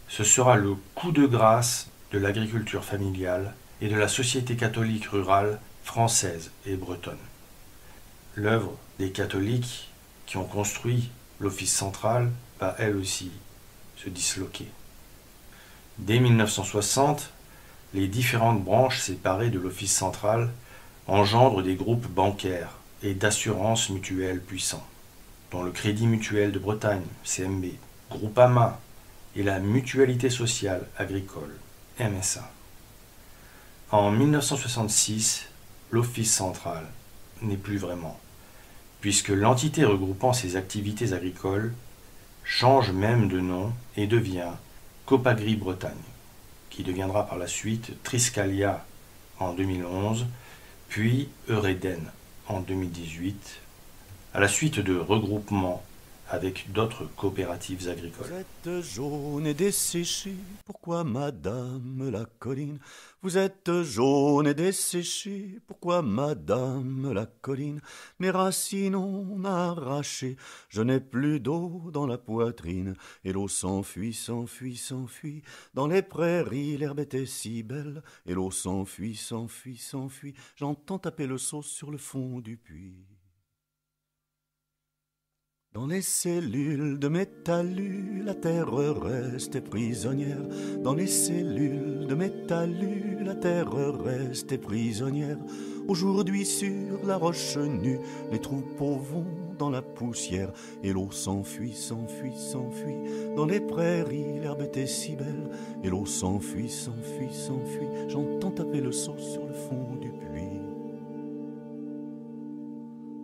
Ce sera le coup de grâce de l'agriculture familiale et de la société catholique rurale française et bretonne. L'œuvre des catholiques qui ont construit l'Office central va elle aussi se disloquer. Dès 1960, les différentes branches séparées de l'Office central engendrent des groupes bancaires et d'assurances mutuelles puissants, dont le Crédit Mutuel de Bretagne, CMB, Groupama et la Mutualité Sociale Agricole, MSA. En 1966, l'Office central n'est plus vraiment, puisque l'entité regroupant ces activités agricoles change même de nom et devient Copagri Bretagne, qui deviendra par la suite Triscalia en 2011, puis Eureden en 2018, à la suite de regroupements avec d'autres coopératives agricoles. Vous êtes jaune et desséché, pourquoi madame la colline? Vous êtes jaune et desséché, pourquoi madame la colline? Mes racines on a arraché, je n'ai plus d'eau dans la poitrine, et l'eau s'enfuit, s'enfuit, s'enfuit, dans les prairies l'herbe était si belle, et l'eau s'enfuit, s'enfuit, s'enfuit, j'entends taper le seau sur le fond du puits. Dans les cellules de mes talus, la terre reste prisonnière. Dans les cellules de mes talus, la terre reste prisonnière. Aujourd'hui sur la roche nue, les troupeaux vont dans la poussière. Et l'eau s'enfuit, s'enfuit, s'enfuit. Dans les prairies, l'herbe était si belle. Et l'eau s'enfuit, s'enfuit, s'enfuit. J'entends taper le seau sur le fond du puits.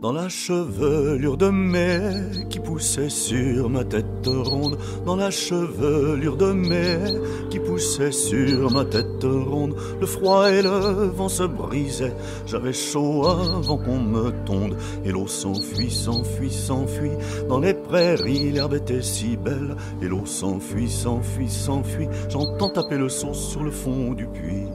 Dans la chevelure de mai qui poussait sur ma tête ronde, dans la chevelure de mai qui poussait sur ma tête ronde, le froid et le vent se brisaient, j'avais chaud avant qu'on me tonde, et l'eau s'enfuit, s'enfuit, s'enfuit, dans les prairies l'herbe était si belle, et l'eau s'enfuit, s'enfuit, s'enfuit, j'entends taper le seau sur le fond du puits.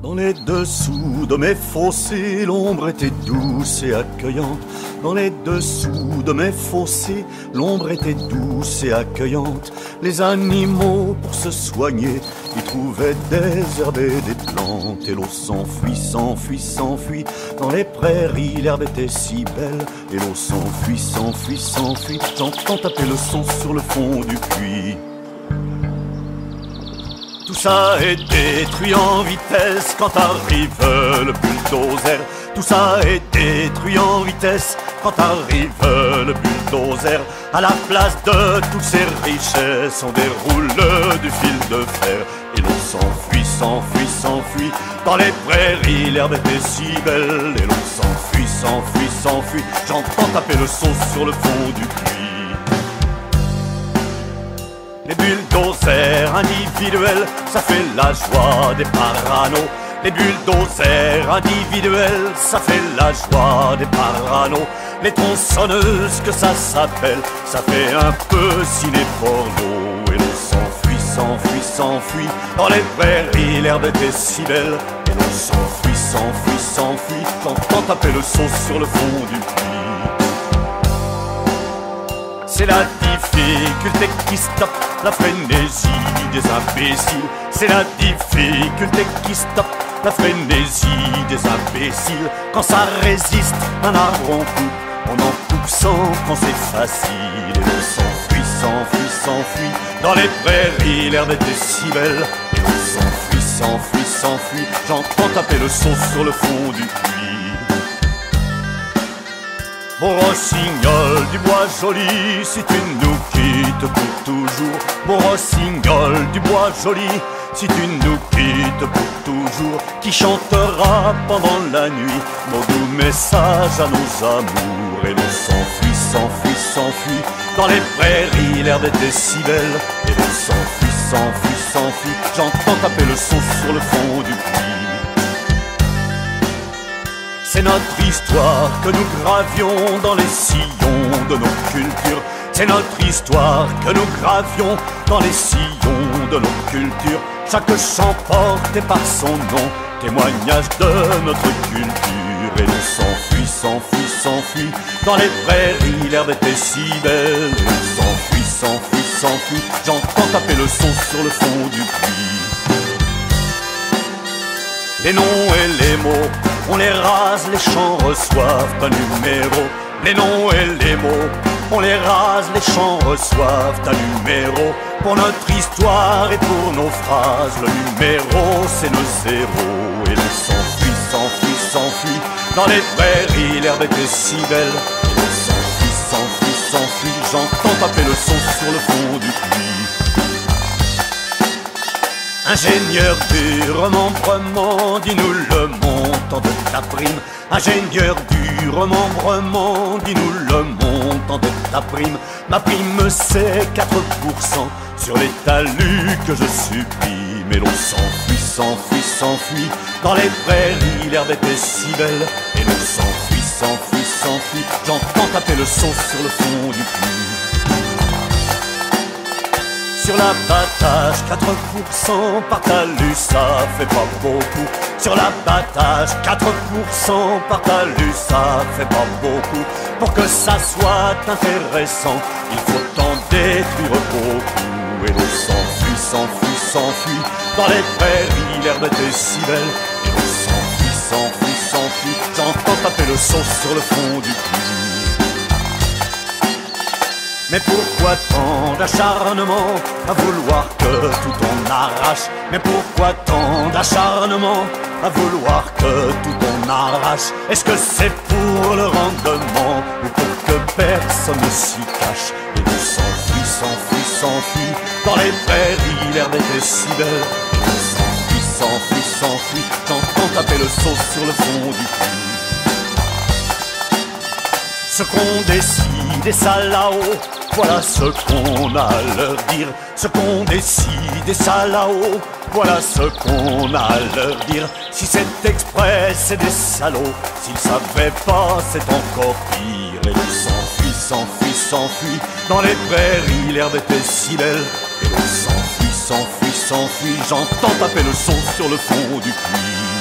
Dans les dessous de mes fossés, l'ombre était douce et accueillante. Dans les dessous de mes fossés, l'ombre était douce et accueillante. Les animaux, pour se soigner, y trouvaient des herbes et des plantes. Et l'eau s'enfuit, s'enfuit, s'enfuit. Dans les prairies, l'herbe était si belle. Et l'eau s'enfuit, s'enfuit, s'enfuit. J'entends taper le seau sur le fond du puits. Tout ça est détruit en vitesse quand arrive le bulldozer. Tout ça est détruit en vitesse quand arrive le bulldozer. À la place de toutes ces richesses, on déroule du fil de fer. Et l'on s'enfuit, s'enfuit, s'enfuit. Dans les prairies, l'herbe était si belle. Et l'on s'enfuit, s'enfuit, s'enfuit. J'entends taper le son sur le fond du puits. Les bulldozers individuels, ça fait la joie des paranos. Les bulldozers individuels, ça fait la joie des paranos. Les tronçonneuses que ça s'appelle, ça fait un peu ciné-porno. Et l'on s'enfuit, s'enfuit, s'enfuit. Dans les prairies, l'herbe était si belle. Et l'on s'enfuit, s'enfuit, s'enfuit. J'entends taper le son sur le fond du puits. C'est la difficulté qui stoppe la frénésie des imbéciles. C'est la difficulté qui stoppe la frénésie des imbéciles. Quand ça résiste, un arbre on coupe, on en coupe sans quand c'est facile. Et l'on s'enfuit, s'enfuit, s'enfuit. Dans les prairies, l'herbe était si belle. Et l'on s'enfuit, s'enfuit, s'enfuit. J'entends taper le son sur le fond du puits. Mon rossignol du bois joli, si tu nous quittes pour toujours. Mon rossignol du bois joli, si tu nous quittes pour toujours. Qui chantera pendant la nuit mon doux message à nos amours. Et l'on s'enfuit, s'enfuit, s'enfuit. Dans les prairies, l'herbe était si belle. Et l'on s'enfuit, s'enfuit, s'enfuit. J'entends taper le son sur le fond du puits. C'est notre histoire que nous gravions dans les sillons de nos cultures. C'est notre histoire que nous gravions dans les sillons de nos cultures. Chaque chant porté par son nom, témoignage de notre culture. Et l'on s'enfuit, s'enfuit, s'enfuit. Dans les prairies, l'herbe était si belle. Et l'on s'enfuit, s'enfuit, s'enfuit. J'entends taper le son sur le fond du puits. Les noms et les mots, on les rase, les chants reçoivent un numéro. Les noms et les mots, on les rase, les chants reçoivent un numéro. Pour notre histoire et pour nos phrases, le numéro c'est le zéro. Et l'on s'enfuit, s'enfuit, s'enfuit. Dans les prairies, l'herbe était si belle. Et l'on s'enfuit, s'enfuit, s'enfuit. J'entends taper le son sur le fond du puits. Ingénieur du remembrement, dis-nous le montant de ta prime. Ingénieur du remembrement, dis-nous le montant de ta prime. Ma prime c'est 4% sur les talus que je supprime. Et l'on s'enfuit, s'enfuit, s'enfuit. Dans les prairies, l'herbe était si belle. Et l'on s'enfuit, s'enfuit, s'enfuit. J'entends taper le son sur le fond du puits. Sur l'abattage, 4% par talus, ça fait pas beaucoup. Sur l'abattage, 4% par talus, ça fait pas beaucoup. Pour que ça soit intéressant, il faut en détruire beaucoup. Et l'on s'enfuit, s'enfuit, s'enfuit. Dans les prairies, l'herbe était si belle. Et l'on s'enfuit, s'enfuit, s'enfuit. J'entends taper le son sur le fond du puits. Mais pourquoi tant d'acharnement à vouloir que tout on arrache? Mais pourquoi tant d'acharnement à vouloir que tout on arrache? Est-ce que c'est pour le rendement ou pour que personne ne s'y cache? Et l'on s'enfuit, s'enfuit, s'enfuit. Dans les prairies, l'herbe était si belle. Et l'on s'enfuit, s'enfuit, s'enfuit. J'entends taper le son sur le fond du puits. Ce qu'on décide et ça là-haut, voilà ce qu'on a à leur dire. Ce qu'on décide et ça là-haut, voilà ce qu'on a à leur dire. Si c'est exprès, c'est des salauds. S'ils savaient pas, c'est encore pire. Et l'on s'enfuit, s'enfuit, s'enfuit. Dans les prairies, l'herbe était si belle. Et l'on s'enfuit, s'enfuit, s'enfuit. J'entends taper le son sur le fond du puits.